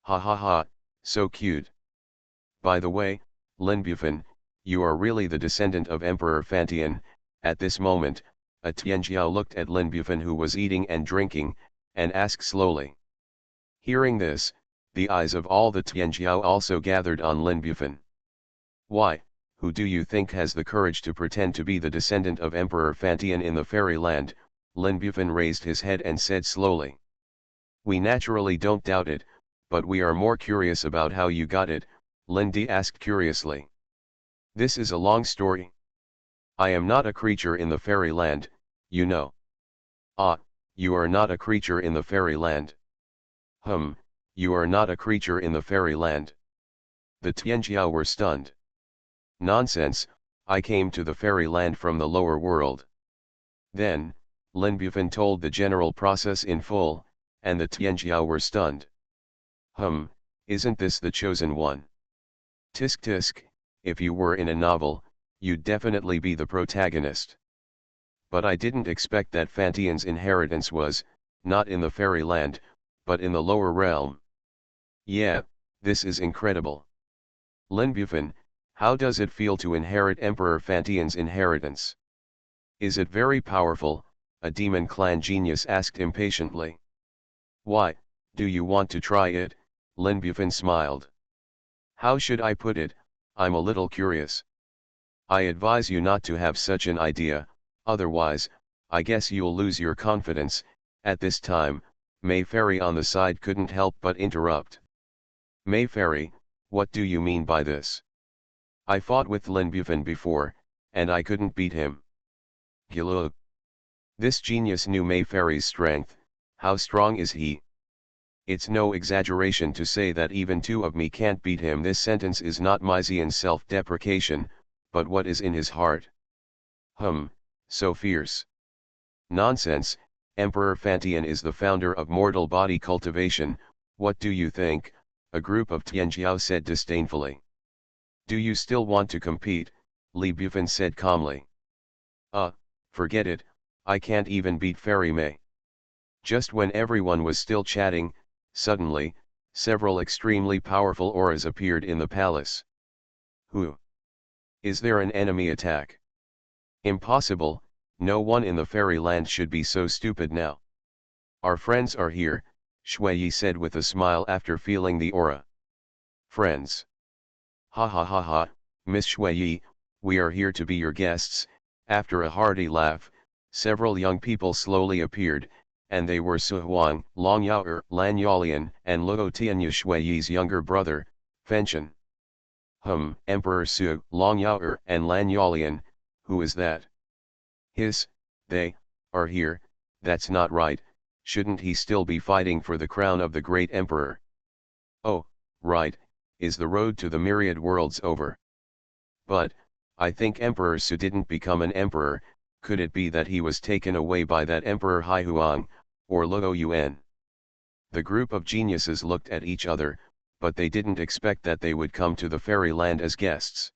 Ha ha ha, so cute. By the way, Lin Bufan, you are really the descendant of Emperor Fantian. At this moment, a Tianjiao looked at Lin Bufan who was eating and drinking, and asked slowly. Hearing this, the eyes of all the Tianjiao also gathered on Lin Bufan. Why, who do you think has the courage to pretend to be the descendant of Emperor Fantian in the fairyland? Lin Bufan raised his head and said slowly. We naturally don't doubt it, but we are more curious about how you got it, Lin Di asked curiously. This is a long story. I am not a creature in the fairyland, you know. Ah, you are not a creature in the fairyland. You are not a creature in the fairyland. The Tianjiao were stunned. Nonsense, I came to the fairyland from the lower world. Then, Lin Bufan told the general process in full, and the Tianjiao were stunned. Isn't this the chosen one? Tisk tisk, if you were in a novel, you'd definitely be the protagonist. But I didn't expect that Fantian's inheritance was, not in the fairyland, but in the lower realm. Yeah, this is incredible. Lin Bufan, how does it feel to inherit Emperor Fantian's inheritance? Is it very powerful? A demon clan genius asked impatiently. Why, do you want to try it? Lin Bufan smiled. How should I put it, I'm a little curious. I advise you not to have such an idea, otherwise, I guess you'll lose your confidence. At this time, May Fairy on the side couldn't help but interrupt. May Fairy, what do you mean by this? I fought with Lin Bufan before, and I couldn't beat him. Gilug. This genius knew May Fairy's strength. How strong is he? It's no exaggeration to say that even two of me can't beat him. This sentence is not Maizian's self-deprecation, but what is in his heart. So fierce. Nonsense, Emperor Fantian is the founder of mortal body cultivation. What do you think? A group of Tianjiao said disdainfully. Do you still want to compete? Li Bufan said calmly. Forget it, I can't even beat Fairy May. Just when everyone was still chatting, suddenly, several extremely powerful auras appeared in the palace. Who? Is there an enemy attack? Impossible, no one in the fairyland should be so stupid now. Our friends are here, Shuiyi said with a smile after feeling the aura. Friends. Ha ha ha ha, Miss Shuiyi, we are here to be your guests. After a hearty laugh, several young people slowly appeared, and they were Xuanhuan, Long Yaoer, Lan Yalian, and Luo Tianyu Shuiyi's younger brother, Fenchen. Emperor Su, Long Yaoer, and Lan Yalian, who is that? They are here. That's not right, shouldn't he still be fighting for the crown of the great emperor? Oh, right, is the road to the myriad worlds over. But, I think Emperor Su didn't become an emperor. Could it be that he was taken away by that Emperor Huang, or Luo Yuan? The group of geniuses looked at each other, but they didn't expect that they would come to the fairyland as guests.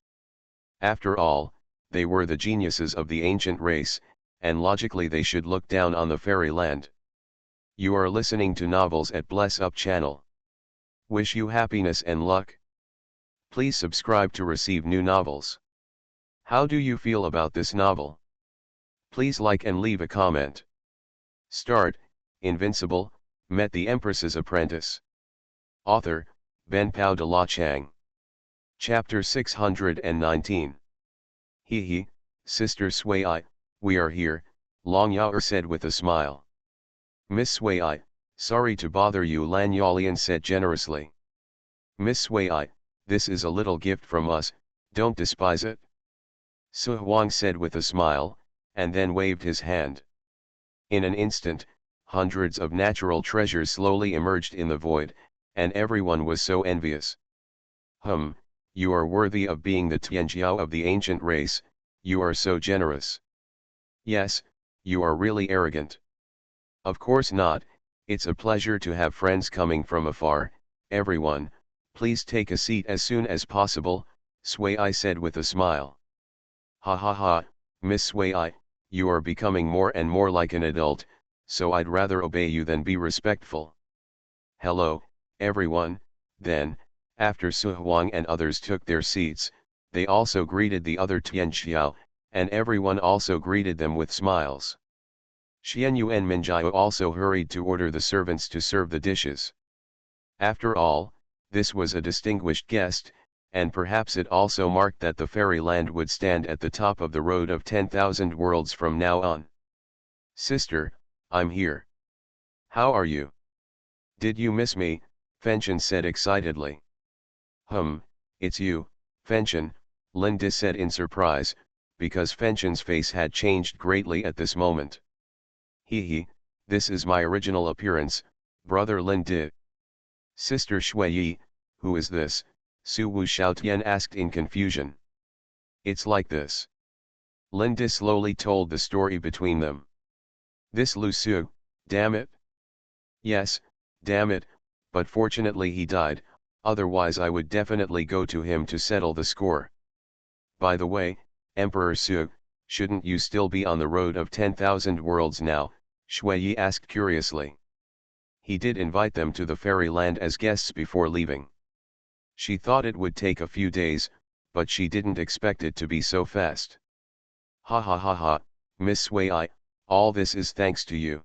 After all, they were the geniuses of the ancient race, and logically they should look down on the fairyland. You are listening to Novels at Bless Up channel. Wish you happiness and luck. Please subscribe to receive new novels. How do you feel about this novel? Please like and leave a comment. Start, Invincible, met the Empress's apprentice. Author, Ben Pao de la Chang. Chapter 619. He, Sister Sui, we are here, Long Yao said with a smile. Miss Sui, sorry to bother you, Lan Yalian said generously. Miss Sui, this is a little gift from us, don't despise it. Xuanhuan said with a smile, and then waved his hand. In an instant, hundreds of natural treasures slowly emerged in the void, and everyone was so envious. You are worthy of being the Tianjiao of the ancient race, you are so generous. Yes, you are really arrogant. Of course not, it's a pleasure to have friends coming from afar. Everyone, please take a seat as soon as possible, Sui said with a smile. Ha ha ha, Miss Sui, you are becoming more and more like an adult, so I'd rather obey you than be respectful. Hello, everyone. Then, after Xuanhuan and others took their seats, they also greeted the other Tianxiao, and everyone also greeted them with smiles. Xianyuan Minjiao also hurried to order the servants to serve the dishes. After all, this was a distinguished guest, and perhaps it also marked that the fairyland would stand at the top of the road of 10,000 worlds from now on. Sister, I'm here. How are you? Did you miss me? Fenchen said excitedly. It's you, Fenchen, Linda said in surprise, because Fenchen's face had changed greatly at this moment. This is my original appearance, brother Linda. Sister Shui, who is this? Su Wu Xiaotian asked in confusion. It's like this. Linda slowly told the story between them. This Lu Su, damn it. Yes, damn it, but fortunately he died, otherwise I would definitely go to him to settle the score. By the way, Emperor Su, shouldn't you still be on the road of 10,000 worlds now? Shui asked curiously. He did invite them to the fairyland as guests before leaving. She thought it would take a few days, but she didn't expect it to be so fast. Ha ha ha ha, Miss Sui, all this is thanks to you.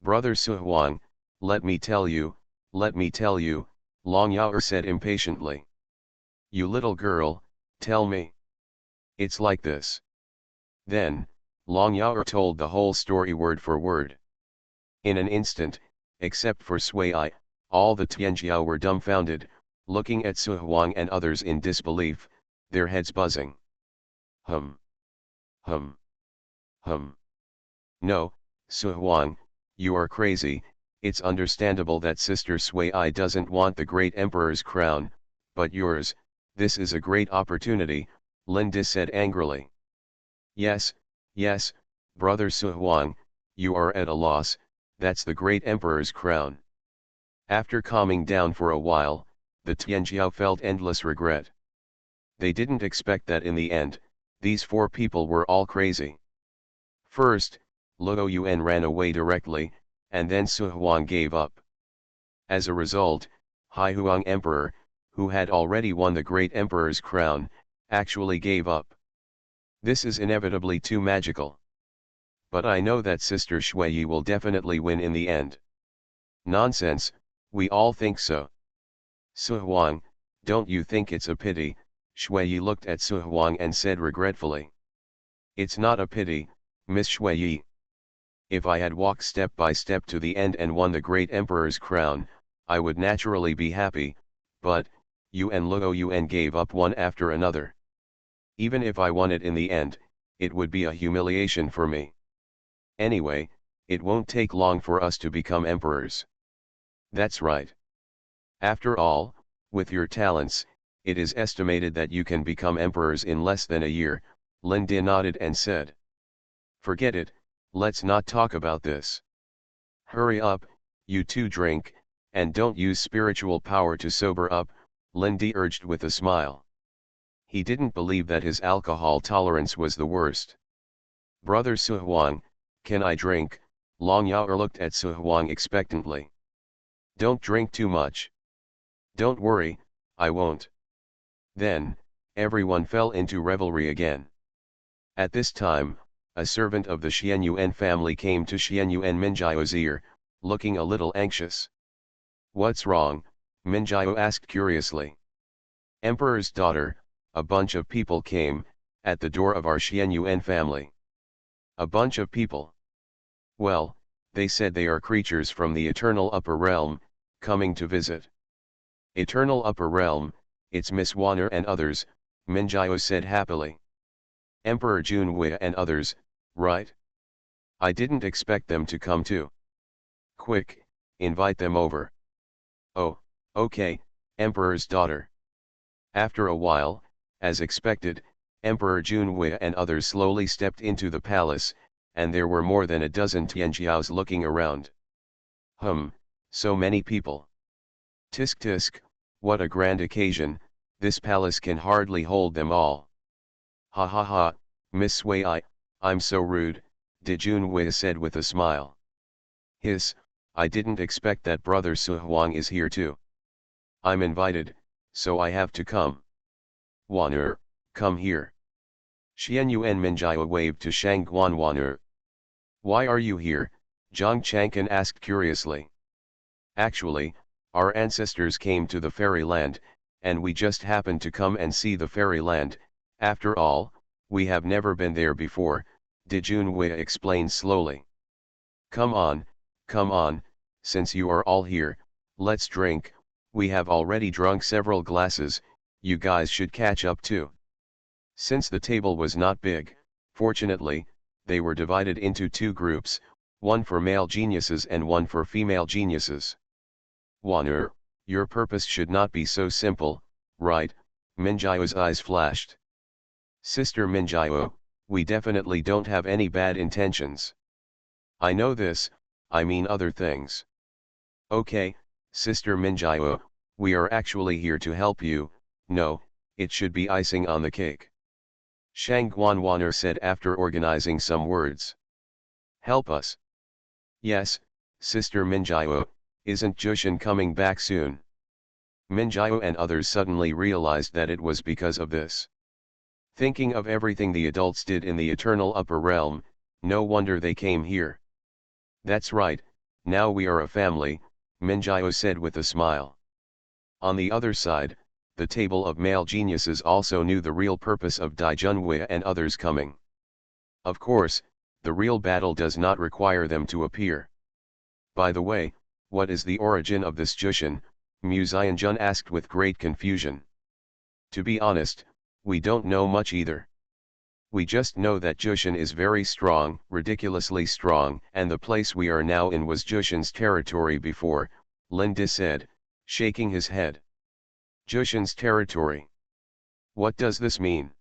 Brother Xuanhuan, let me tell you, Long Yao said impatiently. You little girl, tell me. It's like this. Then, Long Yao told the whole story word for word. In an instant, except for Sui, all the Tianjiao were dumbfounded, looking at Xuanhuan and others in disbelief, their heads buzzing. No, Xuanhuan, you are crazy. It's understandable that Sister Sui doesn't want the great emperor's crown, but yours, this is a great opportunity, Linda said angrily. Yes, brother Xuanhuan, you are at a loss, that's the great emperor's crown. After calming down for a while, the Tianjiao felt endless regret. They didn't expect that in the end, these four people were all crazy. First, Luo Yuan ran away directly, and then Xuanhuan gave up. As a result, Huang Emperor, who had already won the great emperor's crown, actually gave up. This is inevitably too magical. But I know that Sister Shui will definitely win in the end. Nonsense, we all think so. Xuanhuan, don't you think it's a pity? Shui looked at Xuanhuan and said regretfully. It's not a pity, Miss Shui. If I had walked step by step to the end and won the great emperor's crown, I would naturally be happy, but, you and Luo Yuan gave up one after another. Even if I won it in the end, it would be a humiliation for me. Anyway, it won't take long for us to become emperors. That's right. After all, With your talents, it is estimated that you can become emperors in less than a year. Lin De nodded and said. Forget it, let's not talk about this. Hurry up, you two drink, and don't use spiritual power to sober up, Lin De urged with a smile. He didn't believe that his alcohol tolerance was the worst. Brother Xuanhuan, can I drink? Long Yao looked at Xuanhuan expectantly. Don't drink too much. Don't worry, I won't. Then, everyone fell into revelry again. At this time, a servant of the Xuanhuan family came to Xuanhuan Minjiao's ear, looking a little anxious. What's wrong? Minjiao asked curiously. Emperor's daughter, a bunch of people came, at the door of our Xuanhuan family. A bunch of people. Well, they said they are creatures from the eternal upper realm, coming to visit. Eternal upper realm, it's Miss Xuan'er and others, Minjiao said happily. Emperor Junhui and others, right? I didn't expect them to come too. Quick, invite them over. Oh, okay, Emperor's daughter. After a while, as expected, Emperor Junhui and others slowly stepped into the palace, and there were more than a dozen Tianjiaos looking around. So many people. Tisk tisk, what a grand occasion, this palace can hardly hold them all. Ha ha ha, Miss Sui, I'm so rude, De Junhui said with a smile. Hiss, I didn't expect that brother Xuanhuan is here too. I'm invited, so I have to come. Xuan'er, come here. Xuanhuan Minjiao waved to Xuanhuan. Why are you here? Zhang Chang'an asked curiously. Actually, our ancestors came to the fairyland, and we just happened to come and see the fairyland. After all, we have never been there before, De Junhui explained slowly. Come on, since you are all here, let's drink. We have already drunk several glasses, you guys should catch up too. Since the table was not big, fortunately, they were divided into two groups, one for male geniuses and one for female geniuses. Xuan'er, your purpose should not be so simple, right? Minjiao's eyes flashed. Sister Minjiao, we definitely don't have any bad intentions. I know this, I mean other things. Okay, Sister Minjiao, we are actually here to help you. No, it should be icing on the cake. Xuanhuan said after organizing some words. Help us. Yes, Sister Minjiao, isn't Jushin coming back soon? Minjiao and others suddenly realized that it was because of this. Thinking of everything the adults did in the eternal upper realm, no wonder they came here. That's right, now we are a family, Minjiao said with a smile. On the other side, the table of male geniuses also knew the real purpose of Dai Junhui and others coming. Of course, the real battle does not require them to appear. By the way, what is the origin of this Jushin? Mu Xianjun asked with great confusion. To be honest, we don't know much either. We just know that Jushin is very strong, ridiculously strong, and the place we are now in was Jushin's territory before, Lin De said, shaking his head. Jushin's territory. What does this mean?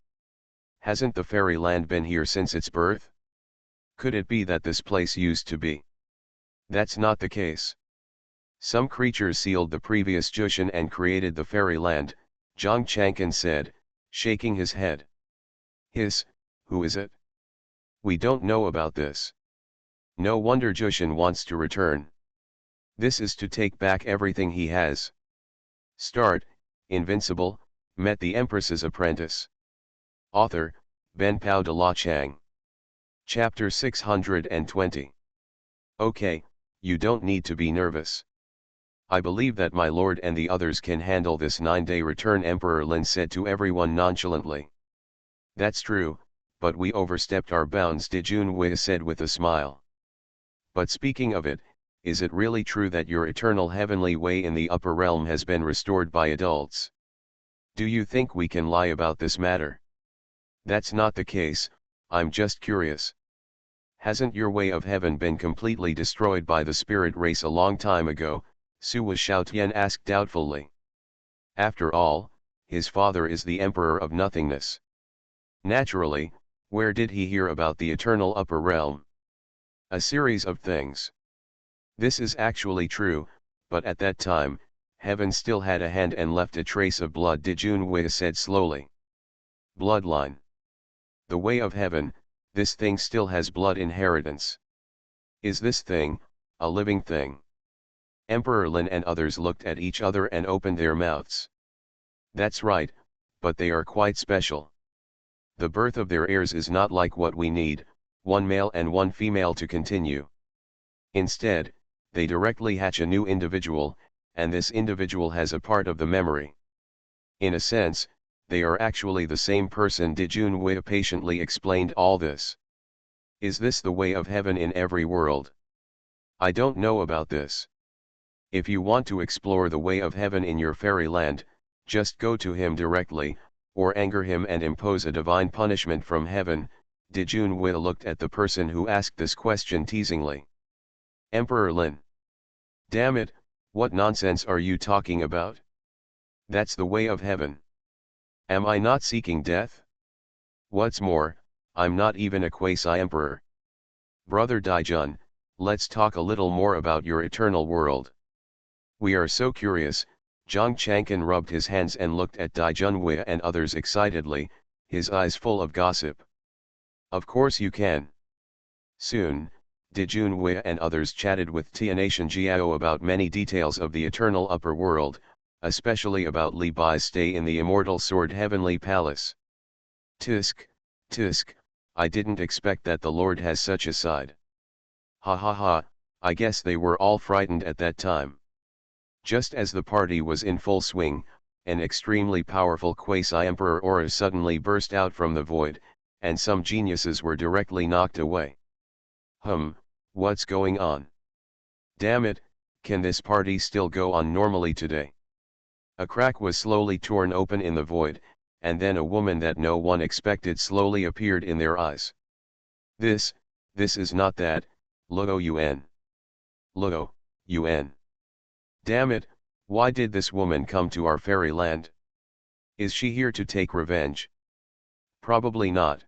Hasn't the fairyland been here since its birth? Could it be that this place used to be? That's not the case. Some creatures sealed the previous Jushin and created the fairyland, Zhang Chang'an said, shaking his head. Who is it? We don't know about this. No wonder Jushin wants to return. This is to take back everything he has. Start, Invincible, met the Empress's apprentice. Author, Ben Pao de la Chang. Chapter 620. Okay, you don't need to be nervous. I believe that my lord and the others can handle this 9-day return, Emperor Lin said to everyone nonchalantly. That's true, but we overstepped our bounds, De Junhui said with a smile. But speaking of it, is it really true that your eternal heavenly way in the upper realm has been restored by adults? Do you think we can lie about this matter? That's not the case, I'm just curious. Hasn't your way of heaven been completely destroyed by the spirit race a long time ago? Su Xiaotian asked doubtfully. After all, his father is the emperor of nothingness. Naturally, where did he hear about the eternal upper realm? A series of things. This is actually true, but at that time, heaven still had a hand and left a trace of blood. Xuanhuan said slowly. Bloodline. The way of heaven, this thing still has blood inheritance. Is this thing, a living thing? Emperor Lin and others looked at each other and opened their mouths. That's right, but they are quite special. The birth of their heirs is not like what we need, one male and one female to continue. Instead, they directly hatch a new individual, and this individual has a part of the memory. In a sense, they are actually the same person. Xuanhuan patiently explained all this. Is this the way of heaven in every world? I don't know about this. If you want to explore the way of heaven in your fairyland, just go to him directly, or anger him and impose a divine punishment from heaven. Xuanhuan looked at the person who asked this question teasingly. Emperor Lin. Damn it, what nonsense are you talking about? That's the way of heaven. Am I not seeking death? What's more, I'm not even a quasi-emperor. Brother Daijun, let's talk a little more about your eternal world. We are so curious. Zhang Changkan rubbed his hands and looked at Daijunhui and others excitedly, his eyes full of gossip. Of course you can. Soon, Daijunhui and others chatted with Tianatian Jiao about many details of the eternal upper world, especially about Li Bai's stay in the Immortal Sword Heavenly Palace. Tisk, tisk, I didn't expect that the Lord has such a side. Ha ha ha, I guess they were all frightened at that time. Just as the party was in full swing, an extremely powerful quasi-emperor aura suddenly burst out from the void, and some geniuses were directly knocked away. What's going on? Damn it, can this party still go on normally today? A crack was slowly torn open in the void, and then a woman that no one expected slowly appeared in their eyes. This is not that, Luo Yuan. Luo Yuan. Damn it, why did this woman come to our fairyland? Is she here to take revenge? Probably not.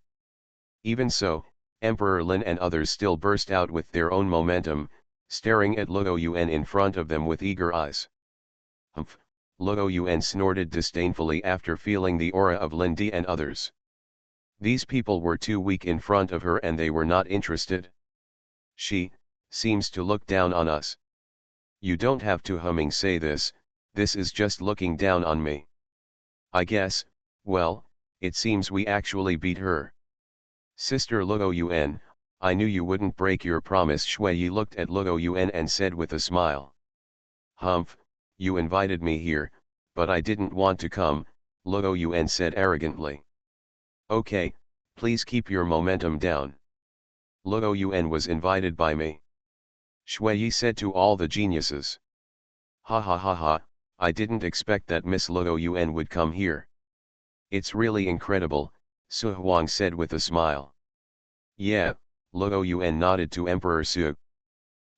Even so, Emperor Lin and others still burst out with their own momentum, staring at Luo Yuan in front of them with eager eyes. Humph, Luo Yuan snorted disdainfully after feeling the aura of Lin Di and others. These people were too weak in front of her and they were not interested. She seems to look down on us. You don't have to say this is just looking down on me. I guess, well, it seems we actually beat her. Sister Luo Yuan, I knew you wouldn't break your promise. Shui Yi looked at Luo Yuan and said with a smile. Humph, you invited me here, but I didn't want to come, Luo Yuan said arrogantly. Okay, please keep your momentum down. Luo Yuan was invited by me. Shui Yi said to all the geniuses. Ha ha ha ha, I didn't expect that Miss Luo Yuan would come here. It's really incredible, Xuanhuan said with a smile. Yeah, Luo Yuan nodded to Emperor Su.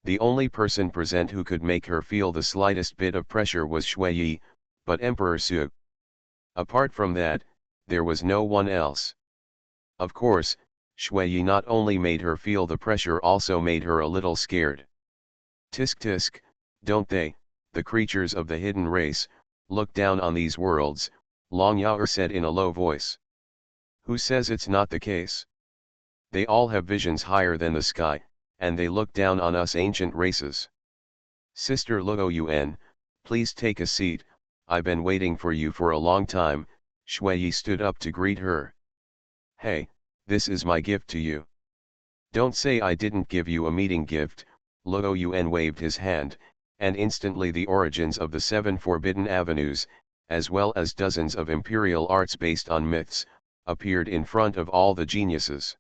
The only person present who could make her feel the slightest bit of pressure was Shui Yi, but Emperor Su. Apart from that, there was no one else. Of course, Shui Yi not only made her feel the pressure, also made her a little scared. Tisk tisk, don't they, the creatures of the hidden race, look down on these worlds, Long Yao said in a low voice. Who says it's not the case? They all have visions higher than the sky, and they look down on us ancient races. Sister Luo Yuan, please take a seat, I've been waiting for you for a long time. Shui Yi stood up to greet her. Hey, this is my gift to you. Don't say I didn't give you a meeting gift. Luo Yuan waved his hand, and instantly the origins of the 7 Forbidden Avenues, as well as dozens of imperial arts based on myths, appeared in front of all the geniuses.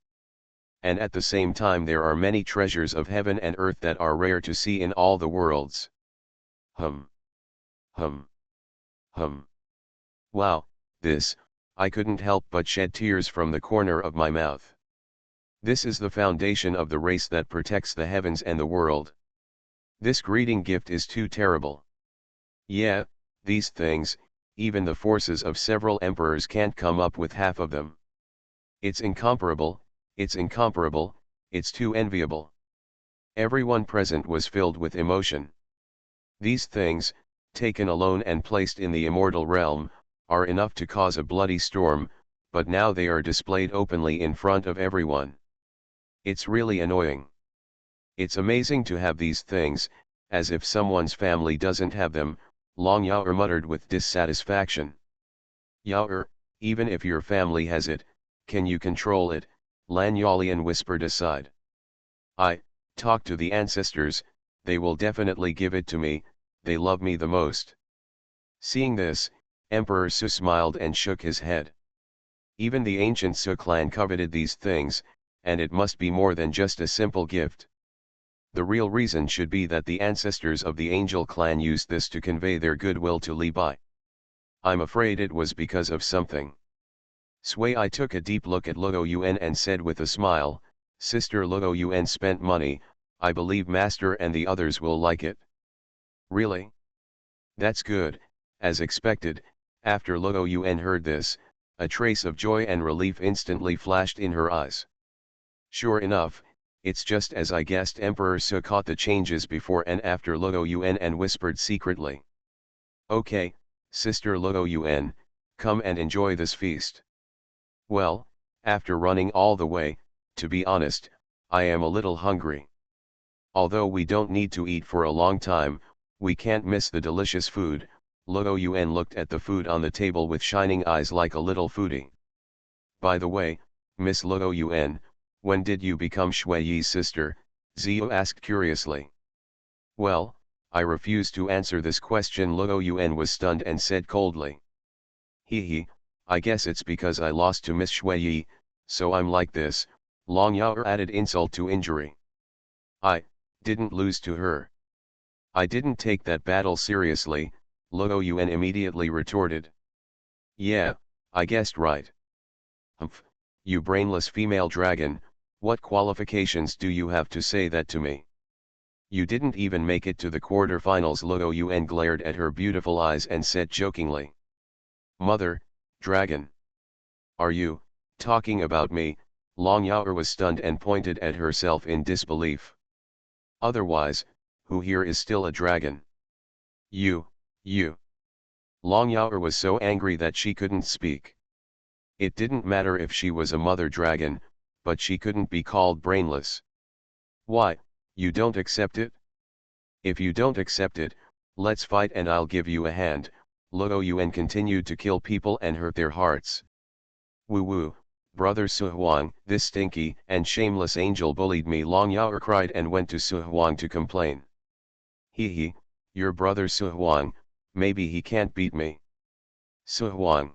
And at the same time there are many treasures of heaven and earth that are rare to see in all the worlds. Hum. Wow, I couldn't help but shed tears from the corner of my mouth. This is the foundation of the race that protects the heavens and the world. This greeting gift is too terrible. Yeah, these things, even the forces of several emperors can't come up with half of them. It's incomparable, it's incomparable, it's too enviable. Everyone present was filled with emotion. These things, taken alone and placed in the immortal realm, are enough to cause a bloody storm, but now they are displayed openly in front of everyone. It's really annoying. It's amazing to have these things, as if someone's family doesn't have them, Long Yaoer muttered with dissatisfaction. Yaoer, even if your family has it, can you control it? Lan Yalian whispered aside. Talk to the ancestors, they will definitely give it to me, they love me the most. Seeing this, Emperor Su smiled and shook his head. Even the ancient Su clan coveted these things, and it must be more than just a simple gift. The real reason should be that the ancestors of the angel clan used this to convey their goodwill to Li Bai. I'm afraid it was because of something. Sui took a deep look at Luo Yuan and said with a smile, Sister Luo Yuan spent money, I believe Master and the others will like it. Really? That's good, as expected. After Luo Yuan heard this, a trace of joy and relief instantly flashed in her eyes. Sure enough, it's just as I guessed. Emperor Su caught the changes before and after Luo Yuan and whispered secretly. Okay, Sister Luo Yuan, come and enjoy this feast. Well, after running all the way, to be honest, I am a little hungry. Although we don't need to eat for a long time, we can't miss the delicious food. Luo Yuan looked at the food on the table with shining eyes like a little foodie. By the way, Miss Luo Yuan, when did you become Shui Yi's sister? Zio asked curiously. Well, I refuse to answer this question. Luo Yuan was stunned and said coldly. He, I guess it's because I lost to Miss Shui Yi, so I'm like this. Long Yaoer added insult to injury. I didn't lose to her. I didn't take that battle seriously, Luo Yuan immediately retorted. Yeah, I guessed right. Humph, you brainless female dragon, what qualifications do you have to say that to me? You didn't even make it to the quarterfinals. Luo Yuan glared at her beautiful eyes and said jokingly. Mother, dragon. Are you talking about me? Long Yaoer was stunned and pointed at herself in disbelief. Otherwise, who here is still a dragon? You. Long Yaoer was so angry that she couldn't speak. It didn't matter if she was a mother dragon, but she couldn't be called brainless. Why, you don't accept it? If you don't accept it, let's fight and I'll give you a hand. Luo Yuan continued to kill people and hurt their hearts. Woo, brother Xuanhuan, this stinky and shameless angel bullied me. Long Yaoer cried and went to Xuanhuan to complain. Your brother Xuanhuan, maybe he can't beat me. Xuanhuan.